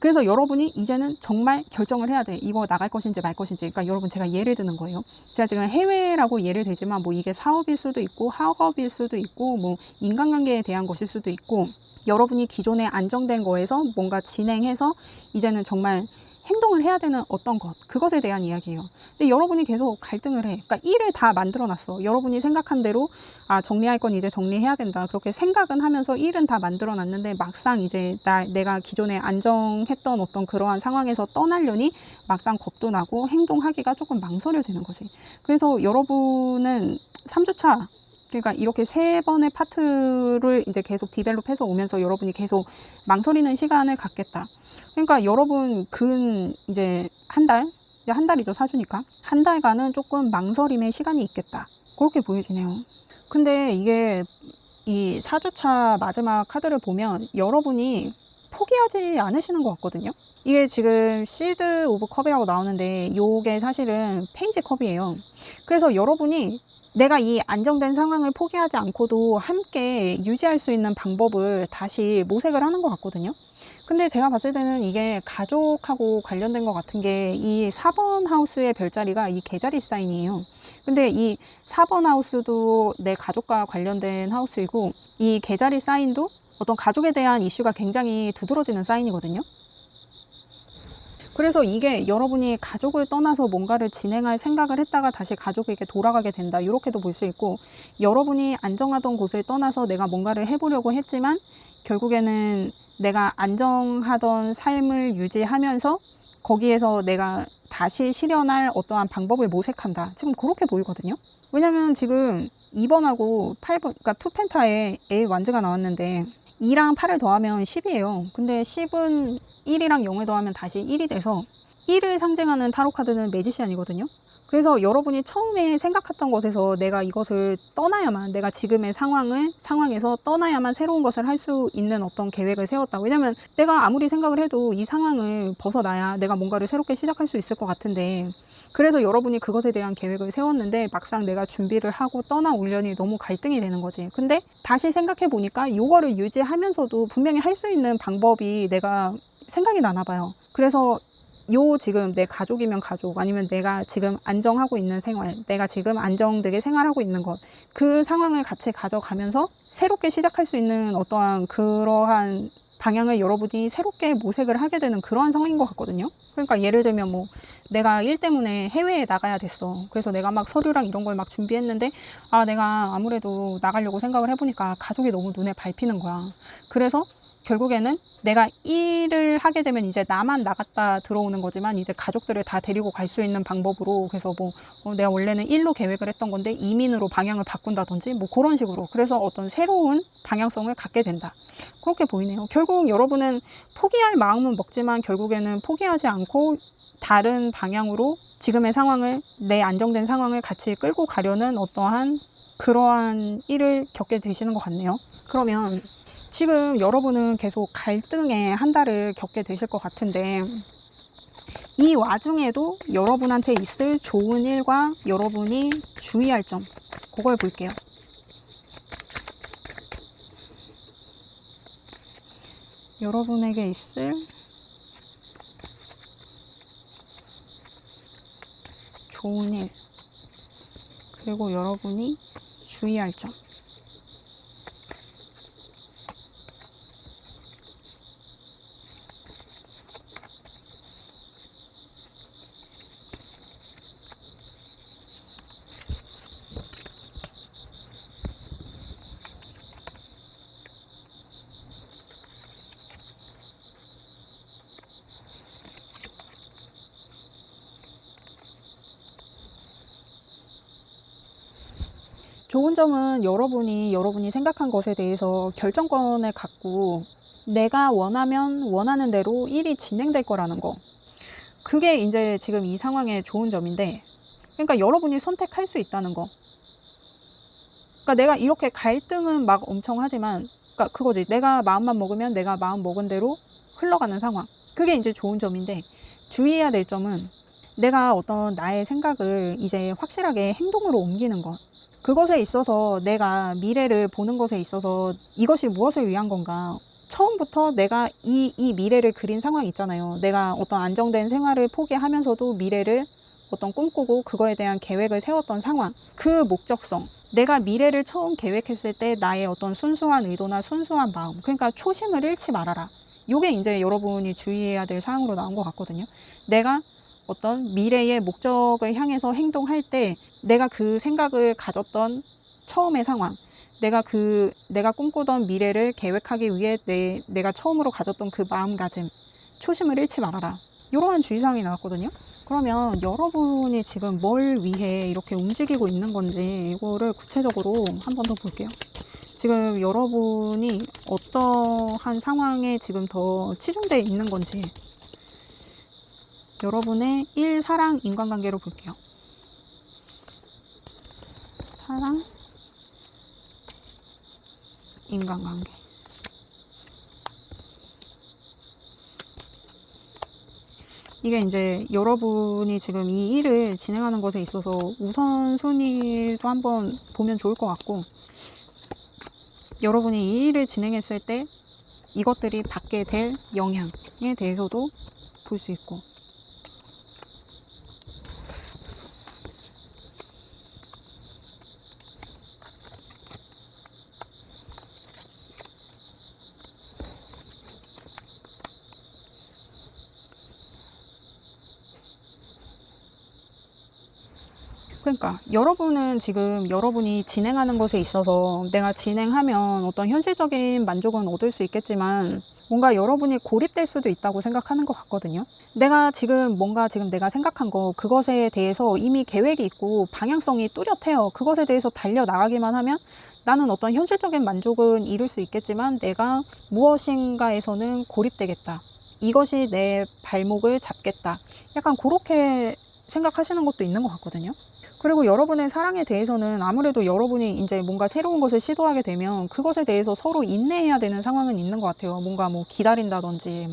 그래서 여러분이 이제는 정말 결정을 해야 돼. 이거 나갈 것인지 말 것인지. 그러니까 여러분, 제가 예를 드는 거예요. 제가 지금 해외라고 예를 들지만, 뭐 이게 사업일 수도 있고 학업일 수도 있고 뭐 인간관계에 대한 것일 수도 있고, 여러분이 기존에 안정된 거에서 뭔가 진행해서 이제는 정말 행동을 해야 되는 어떤 것, 그것에 대한 이야기예요. 근데 여러분이 계속 갈등을 해. 그러니까 일을 다 만들어 놨어. 여러분이 생각한 대로 정리할 건 이제 정리해야 된다, 그렇게 생각은 하면서 일은 다 만들어 놨는데, 막상 이제 내가 기존에 안정했던 어떤 그러한 상황에서 떠나려니 막상 겁도 나고 행동하기가 조금 망설여지는 거지. 그래서 여러분은 3주차, 그러니까 이렇게 3번의 파트를 이제 계속 디벨롭해서 오면서 여러분이 계속 망설이는 시간을 갖겠다. 그러니까 여러분 이제 한 달이죠, 4주니까. 한 달간은 조금 망설임의 시간이 있겠다, 그렇게 보여지네요. 근데 이게 이 4주차 마지막 카드를 보면 여러분이 포기하지 않으시는 것 같거든요. 이게 지금 시드 오브 컵이라고 나오는데, 요게 사실은 페이지 컵이에요. 그래서 여러분이 내가 이 안정된 상황을 포기하지 않고도 함께 유지할 수 있는 방법을 다시 모색을 하는 것 같거든요. 근데 제가 봤을 때는 이게 가족하고 관련된 것 같은 게, 이 4번 하우스의 별자리가 이 개자리 사인이에요. 근데 이 4번 하우스도 내 가족과 관련된 하우스이고, 이 개자리 사인도 어떤 가족에 대한 이슈가 굉장히 두드러지는 사인이거든요. 그래서 이게 여러분이 가족을 떠나서 뭔가를 진행할 생각을 했다가 다시 가족에게 돌아가게 된다, 이렇게도 볼 수 있고, 여러분이 안정하던 곳을 떠나서 내가 뭔가를 해보려고 했지만 결국에는 내가 안정하던 삶을 유지하면서 거기에서 내가 다시 실현할 어떠한 방법을 모색한다, 지금 그렇게 보이거든요. 왜냐면 지금 2번하고 8번, 그러니까 투펜타에 A 완즈가 나왔는데 2랑 8을 더하면 10이에요. 근데 10은 1이랑 0을 더하면 다시 1이 돼서 1을 상징하는 타로 카드는 매지시안이거든요. 그래서 여러분이 처음에 생각했던 것에서 내가 이것을 떠나야만, 내가 지금의 상황에서 떠나야만 새로운 것을 할 수 있는 어떤 계획을 세웠다. 왜냐면 내가 아무리 생각을 해도 이 상황을 벗어나야 내가 뭔가를 새롭게 시작할 수 있을 것 같은데, 그래서 여러분이 그것에 대한 계획을 세웠는데 막상 내가 준비를 하고 떠나오려니 너무 갈등이 되는 거지. 근데 다시 생각해 보니까 이거를 유지하면서도 분명히 할 수 있는 방법이 내가 생각이 나나 봐요. 그래서 지금 내 가족이면 가족, 아니면 내가 지금 안정하고 있는 생활, 내가 지금 안정되게 생활하고 있는 것, 그 상황을 같이 가져가면서 새롭게 시작할 수 있는 어떠한 그러한 방향을 여러분이 새롭게 모색을 하게 되는 그러한 상황인 것 같거든요. 그러니까 예를 들면 뭐 내가 일 때문에 해외에 나가야 됐어. 그래서 내가 막 서류랑 이런 걸 막 준비했는데 내가 아무래도 나가려고 생각을 해보니까 가족이 너무 눈에 밟히는 거야. 그래서 결국에는 내가 일을 하게 되면 이제 나만 나갔다 들어오는 거지만 이제 가족들을 다 데리고 갈 수 있는 방법으로, 그래서 뭐 내가 원래는 일로 계획을 했던 건데 이민으로 방향을 바꾼다든지 뭐 그런 식으로, 그래서 어떤 새로운 방향성을 갖게 된다, 그렇게 보이네요. 결국 여러분은 포기할 마음은 먹지만 결국에는 포기하지 않고 다른 방향으로 지금의 상황을, 내 안정된 상황을 같이 끌고 가려는 어떠한 그러한 일을 겪게 되시는 것 같네요. 그러면 지금 여러분은 계속 갈등의 한 달을 겪게 되실 것 같은데, 이 와중에도 여러분한테 있을 좋은 일과 여러분이 주의할 점, 그걸 볼게요. 여러분에게 있을 좋은 일, 그리고 여러분이 주의할 점. 좋은 점은 여러분이 생각한 것에 대해서 결정권을 갖고 내가 원하면 원하는 대로 일이 진행될 거라는 거. 그게 이제 지금 이 상황의 좋은 점인데, 그러니까 여러분이 선택할 수 있다는 거. 그러니까 내가 이렇게 갈등은 막 엄청 하지만, 그러니까 그거지. 내가 마음만 먹으면 내가 마음 먹은 대로 흘러가는 상황. 그게 이제 좋은 점인데, 주의해야 될 점은 내가 어떤 나의 생각을 이제 확실하게 행동으로 옮기는 것. 그것에 있어서 내가 미래를 보는 것에 있어서 이것이 무엇을 위한 건가. 처음부터 내가 이 미래를 그린 상황이 있잖아요. 내가 어떤 안정된 생활을 포기하면서도 미래를 어떤 꿈꾸고 그거에 대한 계획을 세웠던 상황. 그 목적성. 내가 미래를 처음 계획했을 때 나의 어떤 순수한 의도나 순수한 마음. 그러니까 초심을 잃지 말아라. 요게 이제 여러분이 주의해야 될 사항으로 나온 것 같거든요. 내가 어떤 미래의 목적을 향해서 행동할 때 내가 그 생각을 가졌던 처음의 상황, 내가 꿈꾸던 미래를 계획하기 위해 내가 처음으로 가졌던 그 마음가짐, 초심을 잃지 말아라. 이러한 주의사항이 나왔거든요. 그러면 여러분이 지금 뭘 위해 이렇게 움직이고 있는 건지 이거를 구체적으로 한 번 더 볼게요. 지금 여러분이 어떠한 상황에 지금 더 치중되어 있는 건지 여러분의 1. 사랑 인간관계로 볼게요. 사랑 인간관계. 이게 이제 여러분이 지금 이 일을 진행하는 것에 있어서 우선순위도 한번 보면 좋을 것 같고, 여러분이 이 일을 진행했을 때 이것들이 받게 될 영향에 대해서도 볼 수 있고, 그러니까 여러분은 지금 여러분이 진행하는 것에 있어서 내가 진행하면 어떤 현실적인 만족은 얻을 수 있겠지만 뭔가 여러분이 고립될 수도 있다고 생각하는 것 같거든요. 내가 지금 내가 생각한 거 그것에 대해서 이미 계획이 있고 방향성이 뚜렷해요. 그것에 대해서 달려나가기만 하면 나는 어떤 현실적인 만족은 이룰 수 있겠지만 내가 무엇인가에서는 고립되겠다. 이것이 내 발목을 잡겠다. 약간 그렇게 생각하시는 것도 있는 것 같거든요. 그리고 여러분의 사랑에 대해서는 아무래도 여러분이 이제 뭔가 새로운 것을 시도하게 되면 그것에 대해서 서로 인내해야 되는 상황은 있는 것 같아요. 뭔가 뭐 기다린다든지,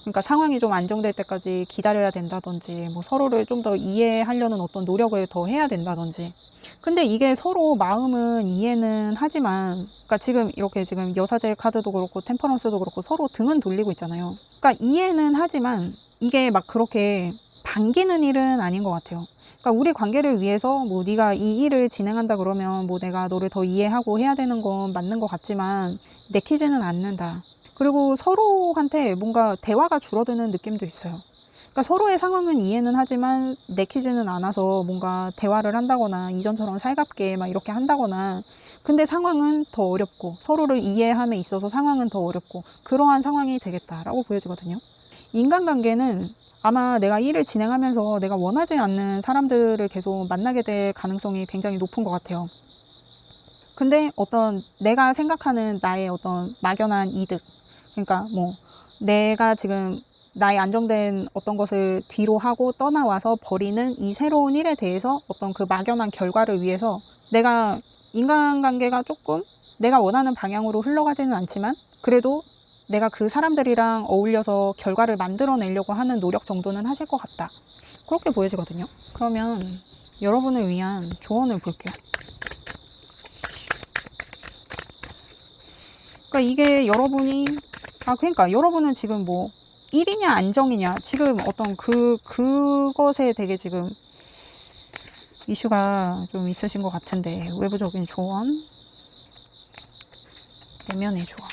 그러니까 상황이 좀 안정될 때까지 기다려야 된다든지, 서로를 좀 더 이해하려는 어떤 노력을 더 해야 된다든지. 근데 이게 서로 마음은 이해는 하지만, 그러니까 지금 여사제 카드도 그렇고 템퍼런스도 그렇고 서로 등은 돌리고 있잖아요. 그러니까 이해는 하지만 이게 막 그렇게 반기는 일은 아닌 것 같아요. 그러니까 우리 관계를 위해서 네가 이 일을 진행한다 그러면 내가 너를 더 이해하고 해야 되는 건 맞는 것 같지만 내키지는 않는다. 그리고 서로한테 뭔가 대화가 줄어드는 느낌도 있어요. 그러니까 서로의 상황은 이해는 하지만 내키지는 않아서 뭔가 대화를 한다거나 이전처럼 살갑게 막 이렇게 한다거나, 근데 상황은 더 어렵고 서로를 이해함에 있어서 상황은 더 어렵고 그러한 상황이 되겠다라고 보여지거든요. 인간관계는 아마 내가 일을 진행하면서 내가 원하지 않는 사람들을 계속 만나게 될 가능성이 굉장히 높은 것 같아요. 근데 어떤 내가 생각하는 나의 어떤 막연한 이득, 그러니까 내가 지금 나의 안정된 어떤 것을 뒤로 하고 떠나와서 버리는 이 새로운 일에 대해서 어떤 그 막연한 결과를 위해서 내가 인간관계가 조금 내가 원하는 방향으로 흘러가지는 않지만 그래도 내가 그 사람들이랑 어울려서 결과를 만들어내려고 하는 노력 정도는 하실 것 같다. 그렇게 보여지거든요. 그러면 여러분을 위한 조언을 볼게요. 그러니까 이게 그러니까 여러분은 지금 일이냐 안정이냐 지금 어떤 그것에 되게 지금 이슈가 좀 있으신 것 같은데, 외부적인 조언, 내면의 조언.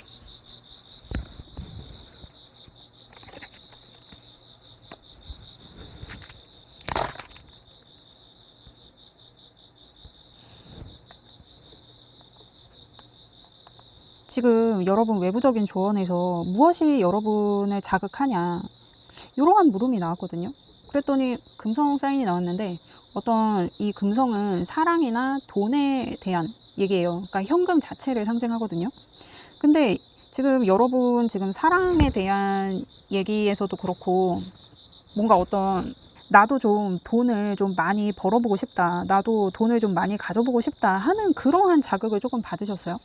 지금 여러분 외부적인 조언에서 무엇이 여러분을 자극하냐 이러한 물음이 나왔거든요. 그랬더니 금성 사인이 나왔는데 어떤 이 금성은 사랑이나 돈에 대한 얘기예요. 그러니까 현금 자체를 상징하거든요. 근데 지금 여러분 지금 사랑에 대한 얘기에서도 그렇고 뭔가 어떤 나도 좀 돈을 좀 많이 벌어보고 싶다. 나도 돈을 좀 많이 가져보고 싶다 하는 그러한 자극을 조금 받으셨어요.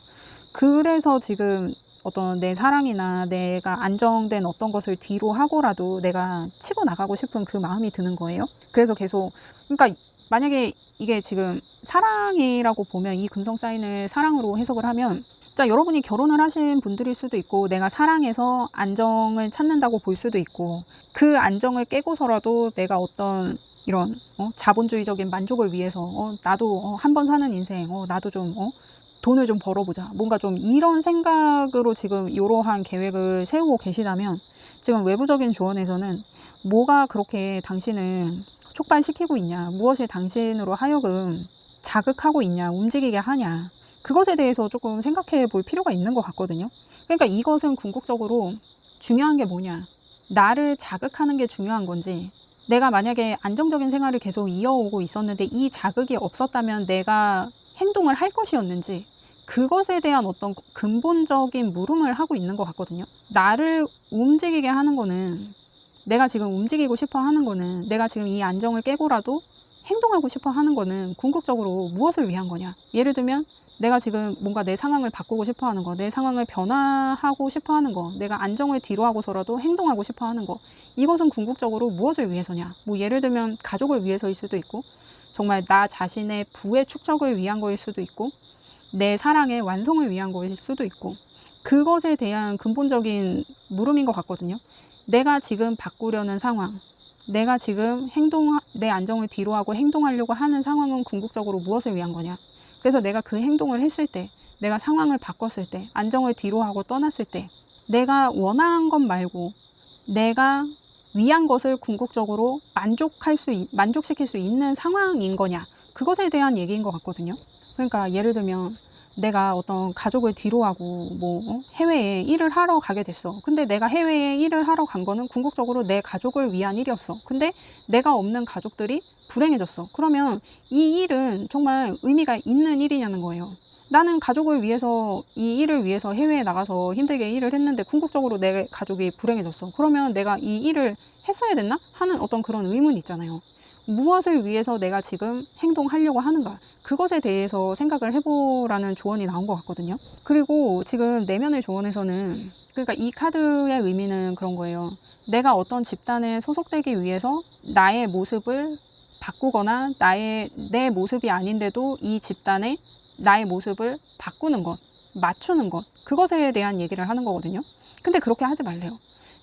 그래서 지금 어떤 내 사랑이나 내가 안정된 어떤 것을 뒤로 하고라도 내가 치고 나가고 싶은 그 마음이 드는 거예요. 그래서 계속, 그러니까 만약에 이게 지금 사랑이라고 보면 이 금성 사인을 사랑으로 해석을 하면 자, 여러분이 결혼을 하신 분들일 수도 있고 내가 사랑해서 안정을 찾는다고 볼 수도 있고 그 안정을 깨고서라도 내가 어떤 이런 자본주의적인 만족을 위해서 나도 한 번 사는 인생 나도 좀 돈을 좀 벌어보자 뭔가 좀 이런 생각으로 지금 이러한 계획을 세우고 계시다면 지금 외부적인 조언에서는 뭐가 그렇게 당신을 촉발시키고 있냐, 무엇이 당신으로 하여금 자극하고 있냐, 움직이게 하냐, 그것에 대해서 조금 생각해 볼 필요가 있는 것 같거든요. 그러니까 이것은 궁극적으로 중요한 게 뭐냐, 나를 자극하는 게 중요한 건지, 내가 만약에 안정적인 생활을 계속 이어오고 있었는데 이 자극이 없었다면 내가 행동을 할 것이었는지, 그것에 대한 어떤 근본적인 물음을 하고 있는 것 같거든요. 나를 움직이게 하는 거는, 내가 지금 움직이고 싶어 하는 거는, 내가 지금 이 안정을 깨고라도 행동하고 싶어 하는 거는 궁극적으로 무엇을 위한 거냐. 예를 들면 내가 지금 뭔가 내 상황을 바꾸고 싶어 하는 거, 내 상황을 변화하고 싶어 하는 거, 내가 안정을 뒤로 하고서라도 행동하고 싶어 하는 거, 이것은 궁극적으로 무엇을 위해서냐. 뭐 예를 들면 가족을 위해서일 수도 있고, 정말 나 자신의 부의 축적을 위한 거일 수도 있고, 내 사랑의 완성을 위한 거일 수도 있고, 그것에 대한 근본적인 물음인 것 같거든요. 내가 지금 바꾸려는 상황, 내가 지금 내 안정을 뒤로 하고 행동하려고 하는 상황은 궁극적으로 무엇을 위한 거냐. 그래서 내가 그 행동을 했을 때, 내가 상황을 바꿨을 때, 안정을 뒤로 하고 떠났을 때, 내가 원한 것 말고 내가 위한 것을 궁극적으로 만족시킬 수 있는 상황인 거냐. 그것에 대한 얘기인 것 같거든요. 그러니까 예를 들면 내가 어떤 가족을 뒤로 하고 해외에 일을 하러 가게 됐어. 근데 내가 해외에 일을 하러 간 거는 궁극적으로 내 가족을 위한 일이었어. 근데 내가 없는 가족들이 불행해졌어. 그러면 이 일은 정말 의미가 있는 일이냐는 거예요. 나는 가족을 위해서, 이 일을 위해서 해외에 나가서 힘들게 일을 했는데 궁극적으로 내 가족이 불행해졌어. 그러면 내가 이 일을 했어야 됐나? 하는 어떤 그런 의문이 있잖아요. 무엇을 위해서 내가 지금 행동하려고 하는가, 그것에 대해서 생각을 해보라는 조언이 나온 것 같거든요. 그리고 지금 내면의 조언에서는, 그러니까 이 카드의 의미는 그런 거예요. 내가 어떤 집단에 소속되기 위해서 나의 모습을 바꾸거나 내 모습이 아닌데도 이 집단에 나의 모습을 바꾸는 것, 맞추는 것, 그것에 대한 얘기를 하는 거거든요. 근데 그렇게 하지 말래요.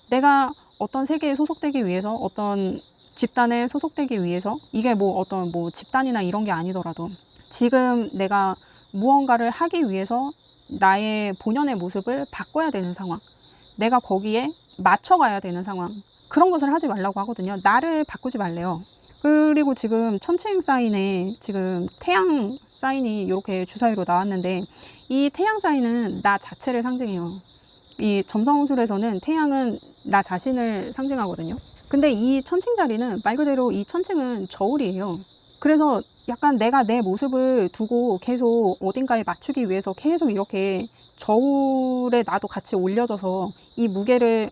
내가 어떤 세계에 소속되기 위해서, 어떤 집단에 소속되기 위해서, 이게 어떤 집단이나 이런 게 아니더라도 지금 내가 무언가를 하기 위해서 나의 본연의 모습을 바꿔야 되는 상황, 내가 거기에 맞춰가야 되는 상황, 그런 것을 하지 말라고 하거든요. 나를 바꾸지 말래요. 그리고 지금 천칭 사인에 지금 태양 사인이 이렇게 주사위로 나왔는데, 이 태양 사인은 나 자체를 상징해요. 이 점성술에서는 태양은 나 자신을 상징하거든요. 근데 이 천칭 자리는 말 그대로 이 천칭은 저울이에요. 그래서 약간 내가 내 모습을 두고 계속 어딘가에 맞추기 위해서 계속 이렇게 저울에 나도 같이 올려져서 이 무게를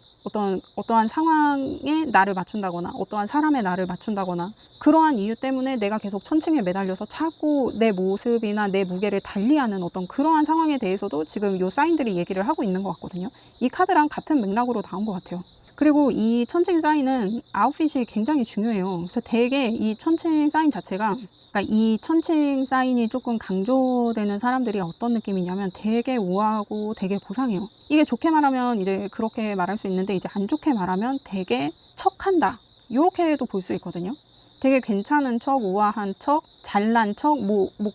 어떠한 상황에 나를 맞춘다거나 어떠한 사람의 나를 맞춘다거나, 그러한 이유 때문에 내가 계속 천칭에 매달려서 자꾸 내 모습이나 내 무게를 달리하는 어떤 그러한 상황에 대해서도 지금 이 사인들이 얘기를 하고 있는 것 같거든요. 이 카드랑 같은 맥락으로 나온 것 같아요. 그리고 이 천칭 사인은 아웃핏이 굉장히 중요해요. 그래서 되게 이 천칭 사인 자체가, 그러니까 이 천칭 사인이 조금 강조되는 사람들이 어떤 느낌이냐면 되게 우아하고 되게 고상해요. 이게 좋게 말하면 이제 그렇게 말할 수 있는데, 이제 안 좋게 말하면 되게 척한다, 이렇게도 볼 수 있거든요. 되게 괜찮은 척, 우아한 척, 잘난 척,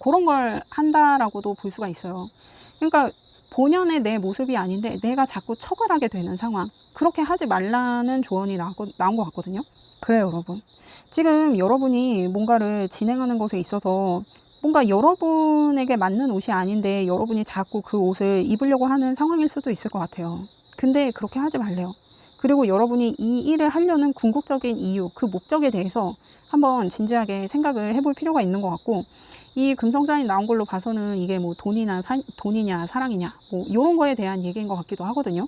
그런 걸 한다라고도 볼 수가 있어요. 그러니까 본연의 내 모습이 아닌데 내가 자꾸 척을 하게 되는 상황, 그렇게 하지 말라는 조언이 나온 것 같거든요. 그래요, 여러분. 지금 여러분이 뭔가를 진행하는 것에 있어서 뭔가 여러분에게 맞는 옷이 아닌데 여러분이 자꾸 그 옷을 입으려고 하는 상황일 수도 있을 것 같아요. 근데 그렇게 하지 말래요. 그리고 여러분이 이 일을 하려는 궁극적인 이유, 그 목적에 대해서 한번 진지하게 생각을 해볼 필요가 있는 것 같고, 이 금성 사인 나온 걸로 봐서는 이게 뭐 돈이냐 사랑이냐 뭐 이런 거에 대한 얘기인 것 같기도 하거든요.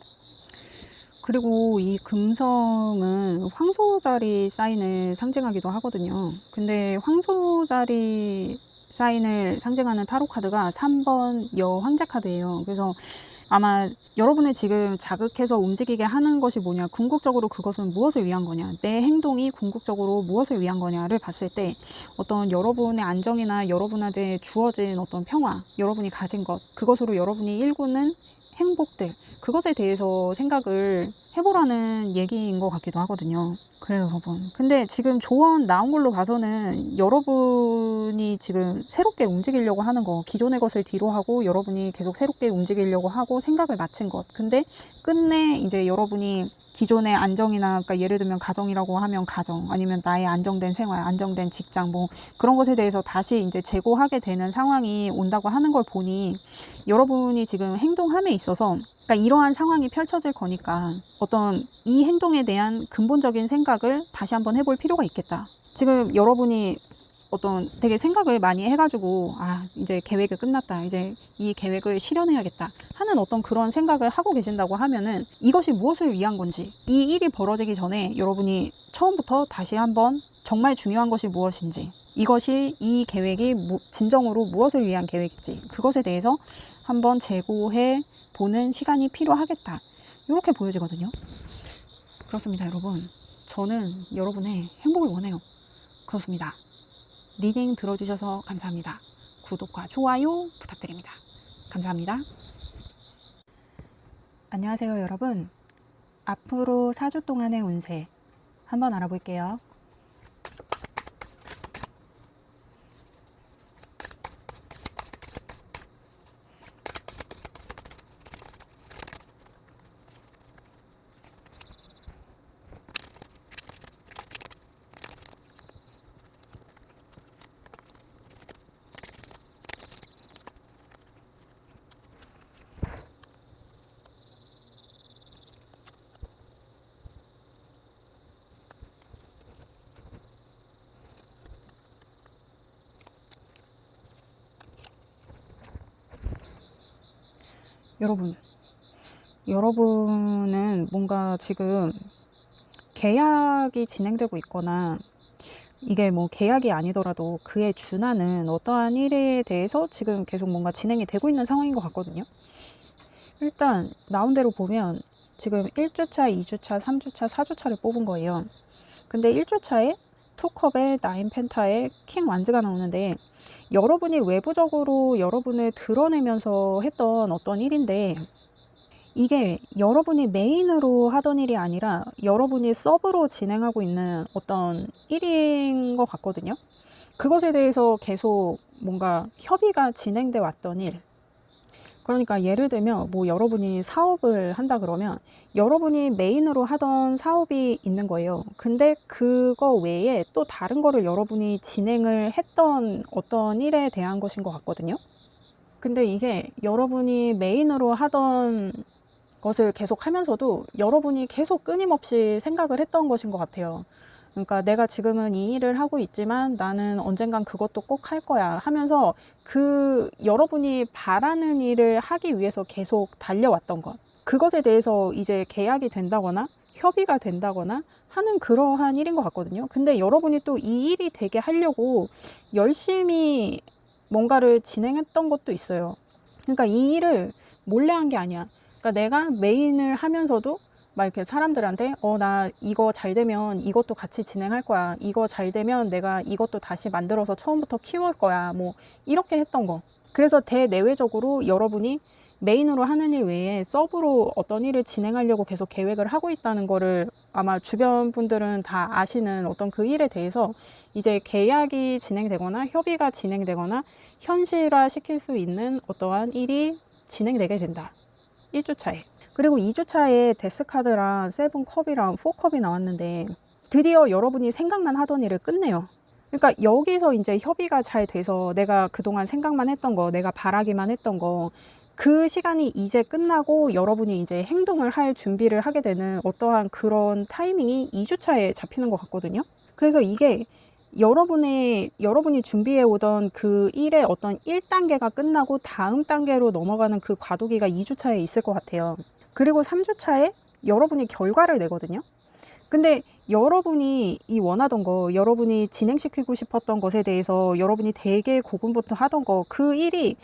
그리고 이 금성은 황소자리 사인을 상징하기도 하거든요. 근데 황소자리 사인을 상징하는 타로 카드가 3번 여황제 카드예요. 그래서 아마 여러분을 지금 자극해서 움직이게 하는 것이 뭐냐, 궁극적으로 그것은 무엇을 위한 거냐, 내 행동이 궁극적으로 무엇을 위한 거냐를 봤을 때 어떤 여러분의 안정이나 여러분한테 주어진 어떤 평화, 여러분이 가진 것, 그것으로 여러분이 일구는 행복들, 그것에 대해서 생각을 해보라는 얘기인 것 같기도 하거든요. 그래요, 여러분. 근데 지금 조언 나온 걸로 봐서는 여러분이 지금 새롭게 움직이려고 하는 거, 기존의 것을 뒤로 하고 여러분이 계속 새롭게 움직이려고 하고 생각을 마친 것. 근데 끝내 이제 여러분이 기존의 안정이나, 그러니까 예를 들면 가정이라고 하면 가정, 아니면 나의 안정된 생활, 안정된 직장, 뭐 그런 것에 대해서 다시 이제 재고하게 되는 상황이 온다고 하는 걸 보니 여러분이 지금 행동함에 있어서, 그러니까 이러한 상황이 펼쳐질 거니까 어떤 이 행동에 대한 근본적인 생각을 다시 한번 해볼 필요가 있겠다. 지금 여러분이 어떤 되게 생각을 많이 해가지고 이제 계획이 끝났다, 이제 이 계획을 실현해야겠다 하는 어떤 그런 생각을 하고 계신다고 하면은 이것이 무엇을 위한 건지, 이 일이 벌어지기 전에 여러분이 처음부터 다시 한번 정말 중요한 것이 무엇인지, 이것이 이 계획이 진정으로 무엇을 위한 계획인지, 그것에 대해서 한번 재고해 보는 시간이 필요하겠다, 이렇게 보여지거든요. 그렇습니다, 여러분. 저는 여러분의 행복을 원해요. 그렇습니다. 리딩 들어주셔서 감사합니다. 구독과 좋아요 부탁드립니다. 감사합니다. 안녕하세요, 여러분. 앞으로 4주 동안의 운세 한번 알아볼게요. 여러분은 뭔가 지금 계약이 진행되고 있거나, 이게 뭐 계약이 아니더라도 그에 준하는 어떠한 일에 대해서 지금 계속 뭔가 진행이 되고 있는 상황인 것 같거든요. 일단 나온 대로 보면 지금 1주차, 2주차, 3주차, 4주차를 뽑은 거예요. 근데 1주차에 투컵에 9 펜타에 킹 완즈가 나오는데, 여러분이 외부적으로 여러분을 드러내면서 했던 어떤 일인데, 이게 여러분이 메인으로 하던 일이 아니라 여러분이 서브로 진행하고 있는 어떤 일인 것 같거든요. 그것에 대해서 계속 뭔가 협의가 진행돼 왔던 일. 그러니까 예를 들면 뭐 여러분이 사업을 한다 그러면 여러분이 메인으로 하던 사업이 있는 거예요. 근데 그거 외에 또 다른 거를 여러분이 진행을 했던 어떤 일에 대한 것인 것 같거든요. 근데 이게 여러분이 메인으로 하던 것을 계속 하면서도 여러분이 계속 끊임없이 생각을 했던 것인 것 같아요. 그러니까 내가 지금은 이 일을 하고 있지만 나는 언젠간 그것도 꼭 할 거야 하면서 그 여러분이 바라는 일을 하기 위해서 계속 달려왔던 것, 그것에 대해서 이제 계약이 된다거나 협의가 된다거나 하는 그러한 일인 것 같거든요. 근데 여러분이 또 이 일이 되게 하려고 열심히 뭔가를 진행했던 것도 있어요. 그러니까 이 일을 몰래 한 게 아니야. 그러니까 내가 메인을 하면서도 막 이렇게 사람들한테 나 이거 잘 되면 이것도 같이 진행할 거야, 이거 잘 되면 내가 이것도 다시 만들어서 처음부터 키울 거야, 뭐 이렇게 했던 거. 그래서 대내외적으로 여러분이 메인으로 하는 일 외에 서브로 어떤 일을 진행하려고 계속 계획을 하고 있다는 거를 아마 주변 분들은 다 아시는 어떤 그 일에 대해서 이제 계약이 진행되거나 협의가 진행되거나 현실화 시킬 수 있는 어떠한 일이 진행되게 된다, 1주차에. 그리고 2주차에 데스카드랑 7컵이랑 4컵이 나왔는데 드디어 여러분이 생각만 하던 일을 끝내요. 그러니까 여기서 이제 협의가 잘 돼서 내가 그동안 생각만 했던 거, 내가 바라기만 했던 거, 그 시간이 이제 끝나고 여러분이 이제 행동을 할 준비를 하게 되는 어떠한 그런 타이밍이 2주차에 잡히는 것 같거든요. 그래서 이게 여러분이 준비해 오던 그 일의 어떤 1단계가 끝나고 다음 단계로 넘어가는 그 과도기가 2주차에 있을 것 같아요. 그리고 3주차에 여러분이 결과를 내거든요. 근데 여러분이 이 원하던 거, 여러분이 진행시키고 싶었던 것에 대해서 여러분이 되게 고군분투하던 거, 그 일이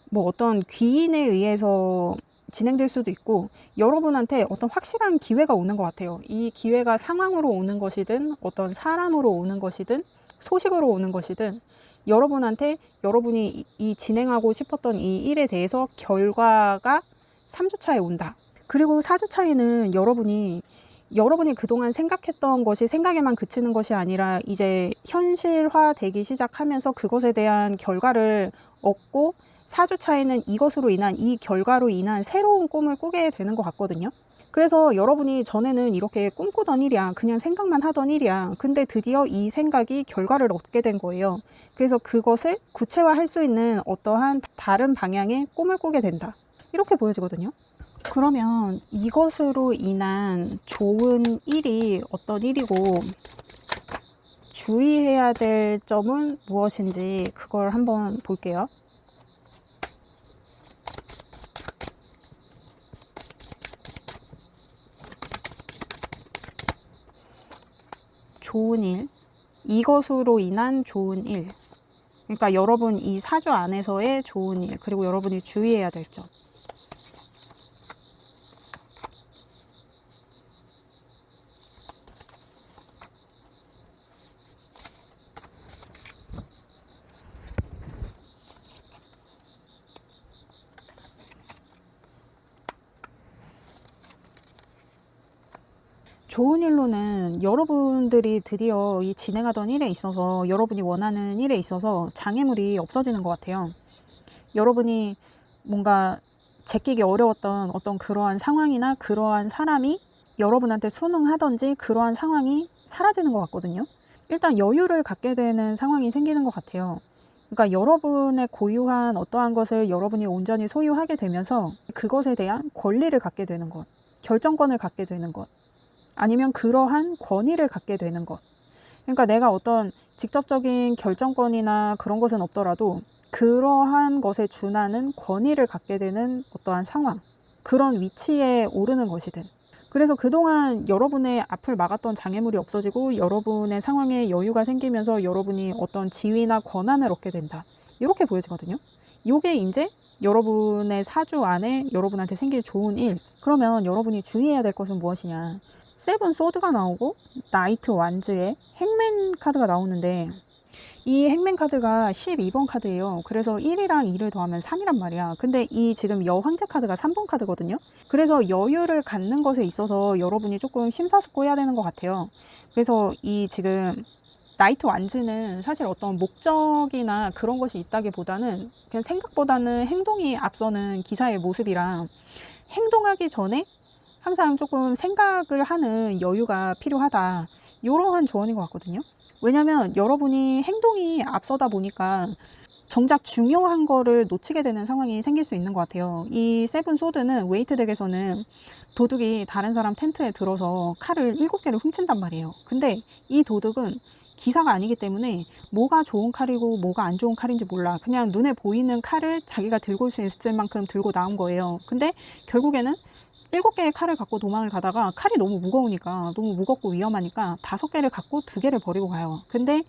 뭐 어떤 귀인에 의해서 진행될 수도 있고 여러분한테 어떤 확실한 기회가 오는 것 같아요. 이 기회가 상황으로 오는 것이든 어떤 사람으로 오는 것이든 소식으로 오는 것이든 여러분한테 여러분이 이 진행하고 싶었던 이 일에 대해서 결과가 3주차에 온다. 그리고 4주차에는 여러분이 그동안 생각했던 것이 생각에만 그치는 것이 아니라 이제 현실화되기 시작하면서 그것에 대한 결과를 얻고 4주차에는 이것으로 인한 이 결과로 인한 새로운 꿈을 꾸게 되는 것 같거든요. 그래서 여러분이 전에는 이렇게 꿈꾸던 일이야. 그냥 생각만 하던 일이야. 근데 드디어 이 생각이 결과를 얻게 된 거예요. 그래서 그것을 구체화할 수 있는 어떠한 다른 방향의 꿈을 꾸게 된다. 이렇게 보여지거든요. 그러면 이것으로 인한 좋은 일이 어떤 일이고 주의해야 될 점은 무엇인지 그걸 한번 볼게요. 좋은 일, 이것으로 인한 좋은 일. 그러니까 여러분 이 4주 안에서의 좋은 일, 그리고 여러분이 주의해야 될 점. 좋은 일로는 여러분들이 드디어 이 진행하던 일에 있어서 여러분이 원하는 일에 있어서 장애물이 없어지는 것 같아요. 여러분이 뭔가 제끼기 어려웠던 어떤 그러한 상황이나 그러한 사람이 여러분한테 순응하던지 그러한 상황이 사라지는 것 같거든요. 일단 여유를 갖게 되는 상황이 생기는 것 같아요. 그러니까 여러분의 고유한 어떠한 것을 여러분이 온전히 소유하게 되면서 그것에 대한 권리를 갖게 되는 것, 결정권을 갖게 되는 것, 아니면 그러한 권위를 갖게 되는 것. 그러니까 내가 어떤 직접적인 결정권이나 그런 것은 없더라도 그러한 것에 준하는 권위를 갖게 되는 어떠한 상황, 그런 위치에 오르는 것이든. 그래서 그동안 여러분의 앞을 막았던 장애물이 없어지고 여러분의 상황에 여유가 생기면서 여러분이 어떤 지위나 권한을 얻게 된다. 이렇게 보여지거든요. 이게 이제 여러분의 4주 안에 여러분한테 생길 좋은 일. 그러면 여러분이 주의해야 될 것은 무엇이냐. 세븐 소드가 나오고 나이트 완즈에 행맨 카드가 나오는데 이 행맨 카드가 12번 카드예요. 그래서 1이랑 2를 더하면 3이란 말이야. 근데 이 지금 여황제 카드가 3번 카드거든요. 그래서 여유를 갖는 것에 있어서 여러분이 조금 심사숙고해야 되는 것 같아요. 그래서 이 지금 나이트 완즈는 사실 어떤 목적이나 그런 것이 있다기보다는 그냥 생각보다는 행동이 앞서는 기사의 모습이라 행동하기 전에 항상 조금 생각을 하는 여유가 필요하다. 이러한 조언인 것 같거든요. 왜냐면 여러분이 행동이 앞서다 보니까 정작 중요한 거를 놓치게 되는 상황이 생길 수 있는 것 같아요. 이 세븐 소드는 웨이트 덱에서는 도둑이 다른 사람 텐트에 들어서 칼을 7개를 훔친단 말이에요. 근데 이 도둑은 기사가 아니기 때문에 뭐가 좋은 칼이고 뭐가 안 좋은 칼인지 몰라. 그냥 눈에 보이는 칼을 자기가 들고 올 수 있을 만큼 들고 나온 거예요. 근데 결국에는 7개의 칼을 갖고 도망을 가다가 칼이 너무 무거우니까, 너무 무겁고 위험하니까 5개를 갖고 2개를 버리고 가요. 근데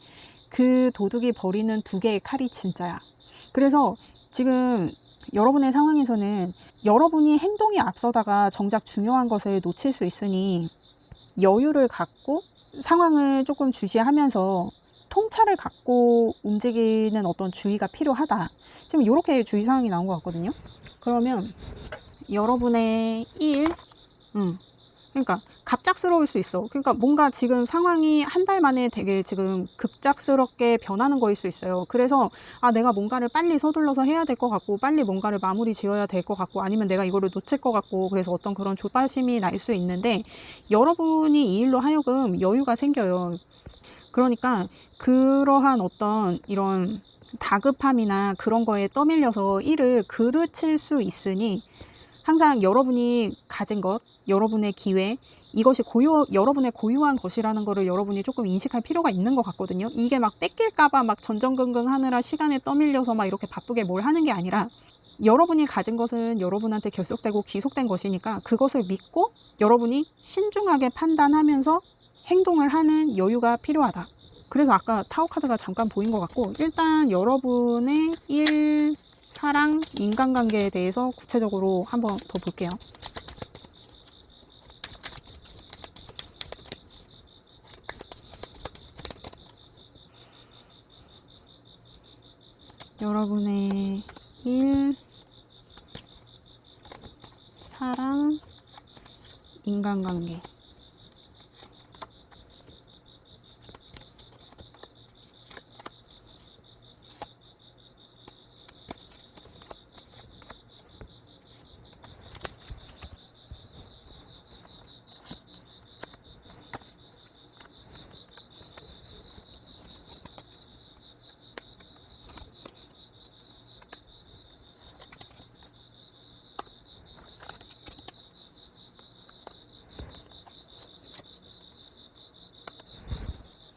그 도둑이 버리는 2개의 칼이 진짜야. 그래서 지금 여러분의 상황에서는 여러분이 행동이 앞서다가 정작 중요한 것을 놓칠 수 있으니 여유를 갖고 상황을 조금 주시하면서 통찰을 갖고 움직이는 어떤 주의가 필요하다. 지금 이렇게 주의사항이 나온 것 같거든요. 그러면 여러분의 일, 그러니까 갑작스러울 수 있어. 그러니까 뭔가 지금 상황이 한 달 만에 되게 지금 급작스럽게 변하는 거일 수 있어요. 그래서 내가 뭔가를 빨리 서둘러서 해야 될 것 같고 빨리 뭔가를 마무리 지어야 될 것 같고 아니면 내가 이거를 놓칠 것 같고 그래서 어떤 그런 조바심이 날 수 있는데 여러분이 이 일로 하여금 여유가 생겨요. 그러니까 그러한 어떤 이런 다급함이나 그런 거에 떠밀려서 일을 그르칠 수 있으니 항상 여러분이 가진 것, 여러분의 기회, 이것이 여러분의 고유한 것이라는 거를 여러분이 조금 인식할 필요가 있는 것 같거든요. 이게 막 뺏길까봐 막 전전긍긍 하느라 시간에 떠밀려서 막 이렇게 바쁘게 뭘 하는 게 아니라 여러분이 가진 것은 여러분한테 결속되고 귀속된 것이니까 그것을 믿고 여러분이 신중하게 판단하면서 행동을 하는 여유가 필요하다. 그래서 아까 타워 카드가 잠깐 보인 것 같고, 일단 여러분의 일, 사랑, 인간관계에 대해서 구체적으로 한번 더 볼게요. 여러분의 일, 사랑, 인간관계.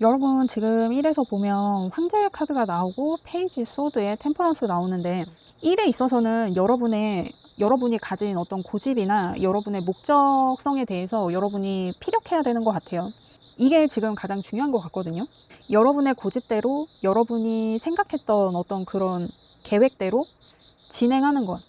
여러분 지금 1에서 보면 황제의 카드가 나오고 페이지 소드에 템퍼런스 나오는데 1에 있어서는 여러분이 가진 어떤 고집이나 여러분의 목적성에 대해서 여러분이 피력해야 되는 것 같아요. 이게 지금 가장 중요한 것 같거든요. 여러분의 고집대로 여러분이 생각했던 어떤 그런 계획대로 진행하는 것.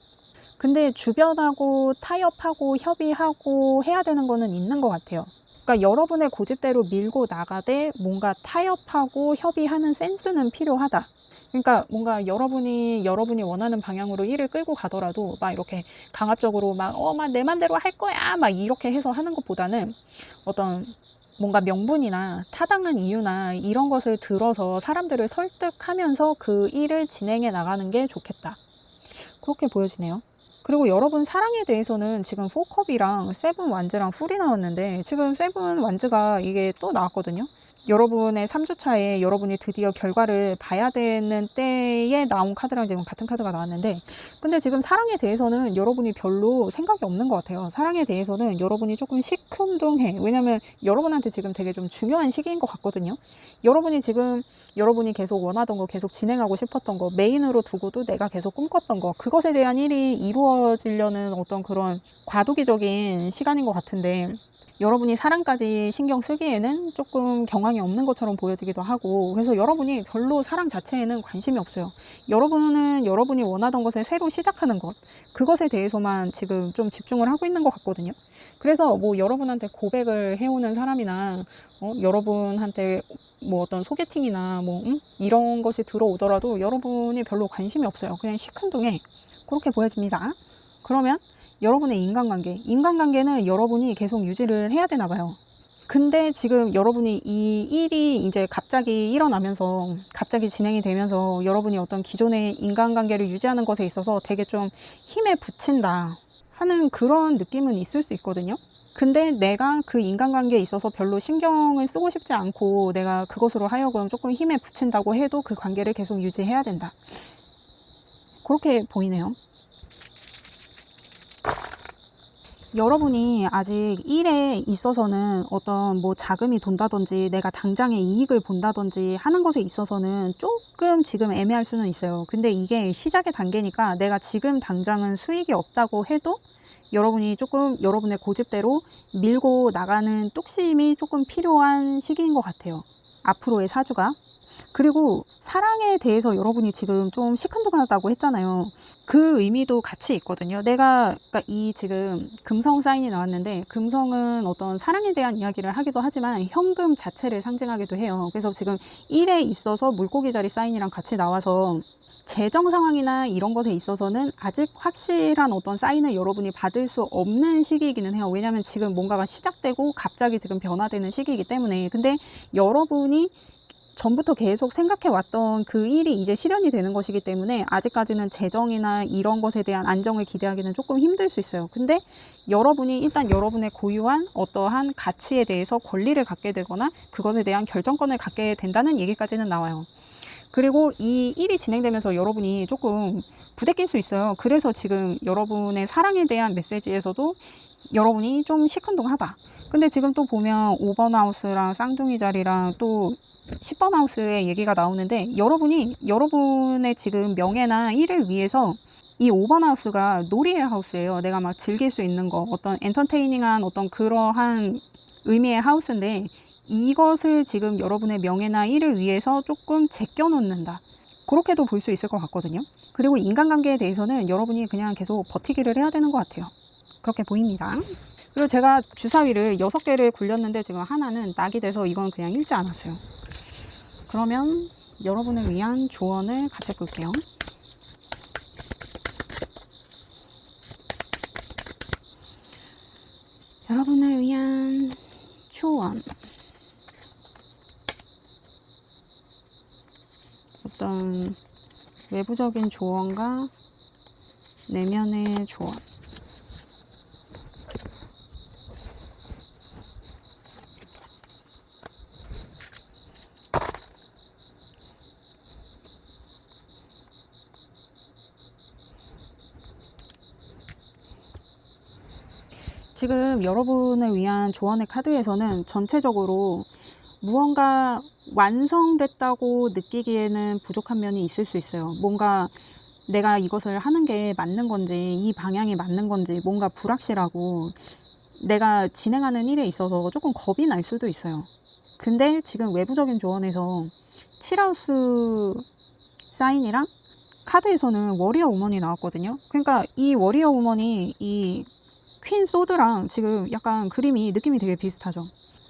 근데 주변하고 타협하고 협의하고 해야 되는 거는 있는 것 같아요. 그러니까 여러분의 고집대로 밀고 나가되 뭔가 타협하고 협의하는 센스는 필요하다. 그러니까 뭔가 여러분이 원하는 방향으로 일을 끌고 가더라도 막 이렇게 강압적으로 막 내 맘대로 할 거야 막 이렇게 해서 하는 것보다는 어떤 뭔가 명분이나 타당한 이유나 이런 것을 들어서 사람들을 설득하면서 그 일을 진행해 나가는 게 좋겠다. 그렇게 보여지네요. 그리고 여러분 사랑에 대해서는 지금 4컵이랑 7 완즈랑 풀이 나왔는데 지금 7 완즈가 이게 또 나왔거든요. 여러분의 3주차에 여러분이 드디어 결과를 봐야 되는 때에 나온 카드랑 지금 같은 카드가 나왔는데, 근데 지금 사랑에 대해서는 여러분이 별로 생각이 없는 것 같아요. 사랑에 대해서는 여러분이 조금 시큰둥해. 왜냐면 여러분한테 지금 되게 좀 중요한 시기인 것 같거든요. 여러분이 계속 원하던 거, 계속 진행하고 싶었던 거, 메인으로 두고도 내가 계속 꿈꿨던 거, 그것에 대한 일이 이루어지려는 어떤 그런 과도기적인 시간인 것 같은데, 여러분이 사랑까지 신경 쓰기에는 조금 경황이 없는 것처럼 보여지기도 하고, 그래서 여러분이 별로 사랑 자체에는 관심이 없어요. 여러분은 여러분이 원하던 것을 새로 시작하는 것, 그것에 대해서만 지금 좀 집중을 하고 있는 것 같거든요. 그래서 뭐 여러분한테 고백을 해오는 사람이나 여러분한테 뭐 어떤 소개팅이나 이런 것이 들어오더라도 여러분이 별로 관심이 없어요. 그냥 시큰둥해. 그렇게 보여집니다. 그러면 여러분의 인간관계는 여러분이 계속 유지를 해야 되나 봐요. 근데 지금 여러분이 이 일이 이제 갑자기 일어나면서 갑자기 진행이 되면서 여러분이 어떤 기존의 인간관계를 유지하는 것에 있어서 되게 좀 힘에 부친다 하는 그런 느낌은 있을 수 있거든요. 근데 내가 그 인간관계에 있어서 별로 신경을 쓰고 싶지 않고 내가 그것으로 하여금 조금 힘에 부친다고 해도 그 관계를 계속 유지해야 된다. 그렇게 보이네요. 여러분이 아직 일에 있어서는 어떤 뭐 자금이 돈다든지 내가 당장의 이익을 본다든지 하는 것에 있어서는 조금 지금 애매할 수는 있어요. 근데 이게 시작의 단계니까 내가 지금 당장은 수익이 없다고 해도 여러분이 조금 여러분의 고집대로 밀고 나가는 뚝심이 조금 필요한 시기인 것 같아요. 앞으로의 4주가. 그리고 사랑에 대해서 여러분이 지금 좀 시큰둥하다고 했잖아요. 그 의미도 같이 있거든요. 그러니까 이 지금 금성 사인이 나왔는데, 금성은 어떤 사랑에 대한 이야기를 하기도 하지만 현금 자체를 상징하기도 해요. 그래서 지금 1에 있어서 물고기 자리 사인이랑 같이 나와서 재정 상황이나 이런 것에 있어서는 아직 확실한 어떤 사인을 여러분이 받을 수 없는 시기이기는 해요. 왜냐하면 지금 뭔가가 시작되고 갑자기 지금 변화되는 시기이기 때문에. 근데 여러분이 전부터 계속 생각해왔던 그 일이 이제 실현이 되는 것이기 때문에 아직까지는 재정이나 이런 것에 대한 안정을 기대하기는 조금 힘들 수 있어요. 근데 여러분이 일단 여러분의 고유한 어떠한 가치에 대해서 권리를 갖게 되거나 그것에 대한 결정권을 갖게 된다는 얘기까지는 나와요. 그리고 이 일이 진행되면서 여러분이 조금 부대낄 수 있어요. 그래서 지금 여러분의 사랑에 대한 메시지에서도 여러분이 좀 시큰둥하다. 근데 지금 또 보면 5번 하우스랑 쌍둥이 자리랑 또 10번 하우스의 얘기가 나오는데, 여러분의 지금 명예나 일을 위해서 이 5번 하우스가 놀이의 하우스예요. 내가 막 즐길 수 있는 거, 어떤 엔터테이닝한 어떤 그러한 의미의 하우스인데, 이것을 지금 여러분의 명예나 일을 위해서 조금 제껴놓는다. 그렇게도 볼 수 있을 것 같거든요. 그리고 인간관계에 대해서는 여러분이 그냥 계속 버티기를 해야 되는 것 같아요. 그렇게 보입니다. 그리고 제가 주사위를 6개를 굴렸는데 지금 하나는 낙이 돼서 이건 그냥 읽지 않았어요. 그러면 여러분을 위한 조언을 같이 볼게요. 여러분을 위한 조언. 어떤 외부적인 조언과 내면의 조언. 지금 여러분을 위한 조언의 카드에서는 전체적으로 무언가 완성됐다고 느끼기에는 부족한 면이 있을 수 있어요. 뭔가 내가 이것을 하는 게 맞는 건지, 이 방향이 맞는 건지 뭔가 불확실하고 내가 진행하는 일에 있어서 조금 겁이 날 수도 있어요. 근데 지금 외부적인 조언에서 7하우스 사인이랑 카드에서는 워리어 우먼이 나왔거든요. 그러니까 이 워리어 우먼이 이 퀸 소드랑 지금 약간 그림이 느낌이 되게 비슷하죠.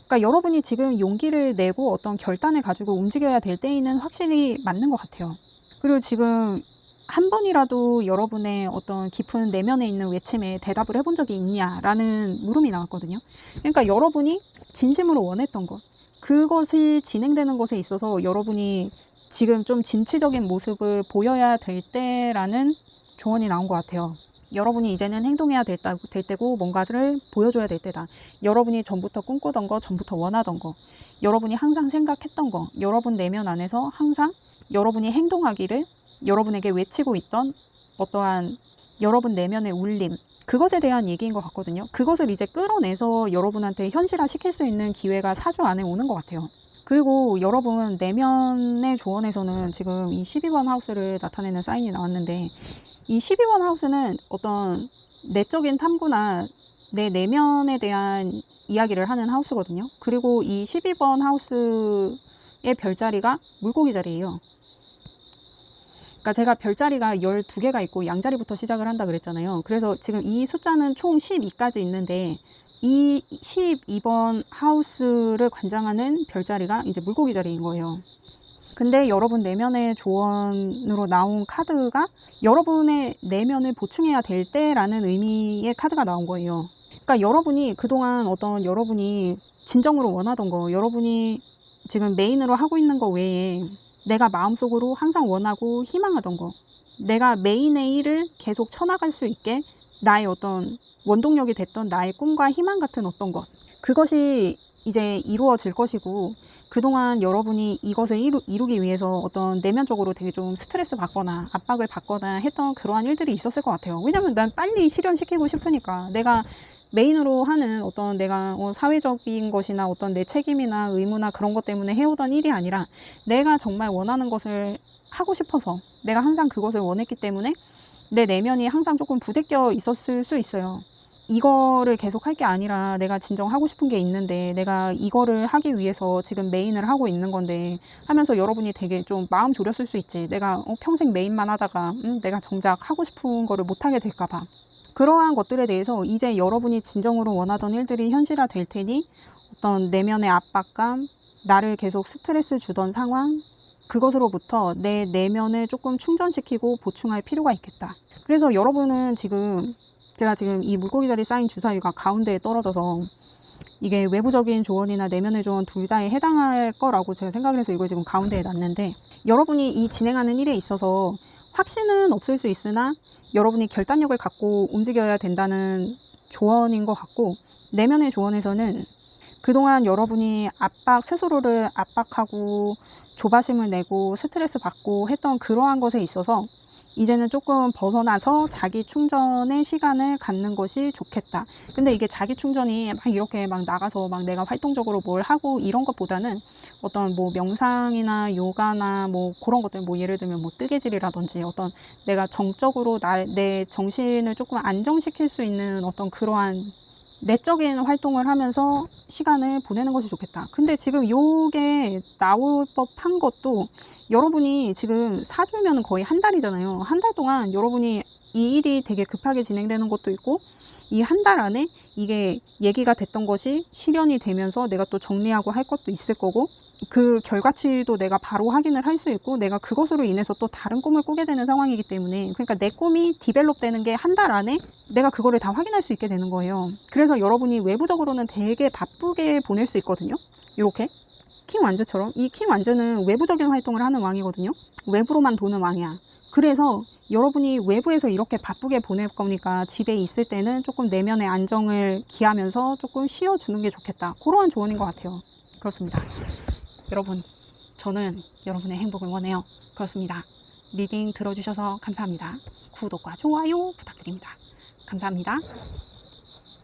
그러니까 여러분이 지금 용기를 내고 어떤 결단을 가지고 움직여야 될 때에는 확실히 맞는 것 같아요. 그리고 지금 한 번이라도 여러분의 어떤 깊은 내면에 있는 외침에 대답을 해본 적이 있냐라는 물음이 나왔거든요. 그러니까 여러분이 진심으로 원했던 것, 그것이 진행되는 것에 있어서 여러분이 지금 좀 진취적인 모습을 보여야 될 때라는 조언이 나온 것 같아요. 여러분이 이제는 행동해야 될 때고 뭔가를 보여줘야 될 때다. 여러분이 전부터 꿈꾸던 거, 전부터 원하던 거, 여러분이 항상 생각했던 거, 여러분 내면 안에서 항상 여러분이 행동하기를 여러분에게 외치고 있던 어떠한 여러분 내면의 울림, 그것에 대한 얘기인 것 같거든요. 그것을 이제 끌어내서 여러분한테 현실화 시킬 수 있는 기회가 4주 안에 오는 것 같아요. 그리고 여러분 내면의 조언에서는 지금 이 12번 하우스를 나타내는 사인이 나왔는데, 이 12번 하우스는 어떤 내적인 탐구나 내 내면에 대한 이야기를 하는 하우스거든요. 그리고 이 12번 하우스의 별자리가 물고기 자리예요. 그러니까 제가 별자리가 12개가 있고 양자리부터 시작을 한다 그랬잖아요. 그래서 지금 이 숫자는 총 12까지 있는데 이 12번 하우스를 관장하는 별자리가 이제 물고기 자리인 거예요. 근데 여러분 내면의 조언으로 나온 카드가 여러분의 내면을 보충해야 될 때라는 의미의 카드가 나온 거예요. 그러니까 여러분이 그동안 어떤 여러분이 진정으로 원하던 거, 여러분이 지금 메인으로 하고 있는 거 외에 내가 마음속으로 항상 원하고 희망하던 거, 내가 메인의 일을 계속 쳐나갈 수 있게 나의 어떤 원동력이 됐던 나의 꿈과 희망 같은 어떤 것, 그것이 이제 이루어질 것이고, 그동안 여러분이 이것을 이루기 위해서 어떤 내면적으로 되게 좀 스트레스 받거나 압박을 받거나 했던 그러한 일들이 있었을 것 같아요. 왜냐면 난 빨리 실현시키고 싶으니까. 내가 메인으로 하는 어떤 내가 사회적인 것이나 어떤 내 책임이나 의무나 그런 것 때문에 해오던 일이 아니라 내가 정말 원하는 것을 하고 싶어서, 내가 항상 그것을 원했기 때문에 내 내면이 항상 조금 부대껴 있었을 수 있어요. 이거를 계속 할 게 아니라 내가 진정 하고 싶은 게 있는데 내가 이거를 하기 위해서 지금 메인을 하고 있는 건데 하면서 여러분이 되게 좀 마음 졸였을 수 있지. 내가 평생 메인만 하다가 내가 정작 하고 싶은 거를 못하게 될까 봐. 그러한 것들에 대해서 이제 여러분이 진정으로 원하던 일들이 현실화 될 테니 어떤 내면의 압박감, 나를 계속 스트레스 주던 상황, 그것으로부터 내 내면을 조금 충전시키고 보충할 필요가 있겠다. 그래서 여러분은 지금 제가 지금 이 물고기 자리 쌓인 주사위가 가운데에 떨어져서 이게 외부적인 조언이나 내면의 조언 둘 다에 해당할 거라고 제가 생각을 해서 이걸 지금 가운데에 놨는데, 여러분이 이 진행하는 일에 있어서 확신은 없을 수 있으나 여러분이 결단력을 갖고 움직여야 된다는 조언인 것 같고, 내면의 조언에서는 그동안 여러분이 스스로를 압박하고 조바심을 내고 스트레스 받고 했던 그러한 것에 있어서 이제는 조금 벗어나서 자기 충전의 시간을 갖는 것이 좋겠다. 근데 이게 자기 충전이 막 이렇게 막 나가서 막 내가 활동적으로 뭘 하고 이런 것보다는 어떤 뭐 명상이나 요가나 뭐 그런 것들, 뭐 예를 들면 뭐 뜨개질이라든지 어떤 내가 정적으로 내 정신을 조금 안정시킬 수 있는 어떤 그러한 내적인 활동을 하면서 시간을 보내는 것이 좋겠다. 근데 지금 요게 나올 법한 것도 여러분이 지금 4주면 거의 한 달이잖아요. 한 달 동안 여러분이 이 일이 되게 급하게 진행되는 것도 있고, 이 한 달 안에 이게 얘기가 됐던 것이 실현이 되면서 내가 또 정리하고 할 것도 있을 거고, 그 결과치도 내가 바로 확인을 할 수 있고, 내가 그것으로 인해서 또 다른 꿈을 꾸게 되는 상황이기 때문에, 그러니까 내 꿈이 디벨롭 되는 게 한 달 안에 내가 그거를 다 확인할 수 있게 되는 거예요. 그래서 여러분이 외부적으로는 되게 바쁘게 보낼 수 있거든요. 이렇게 킹 완즈처럼. 이 킹 완즈는 외부적인 활동을 하는 왕이거든요. 외부로만 도는 왕이야. 그래서 여러분이 외부에서 이렇게 바쁘게 보낼 거니까 집에 있을 때는 조금 내면의 안정을 기하면서 조금 쉬어주는 게 좋겠다. 그러한 조언인 것 같아요. 그렇습니다. 여러분, 저는 여러분의 행복을 원해요. 그렇습니다. 리딩 들어주셔서 감사합니다. 구독과 좋아요 부탁드립니다. 감사합니다.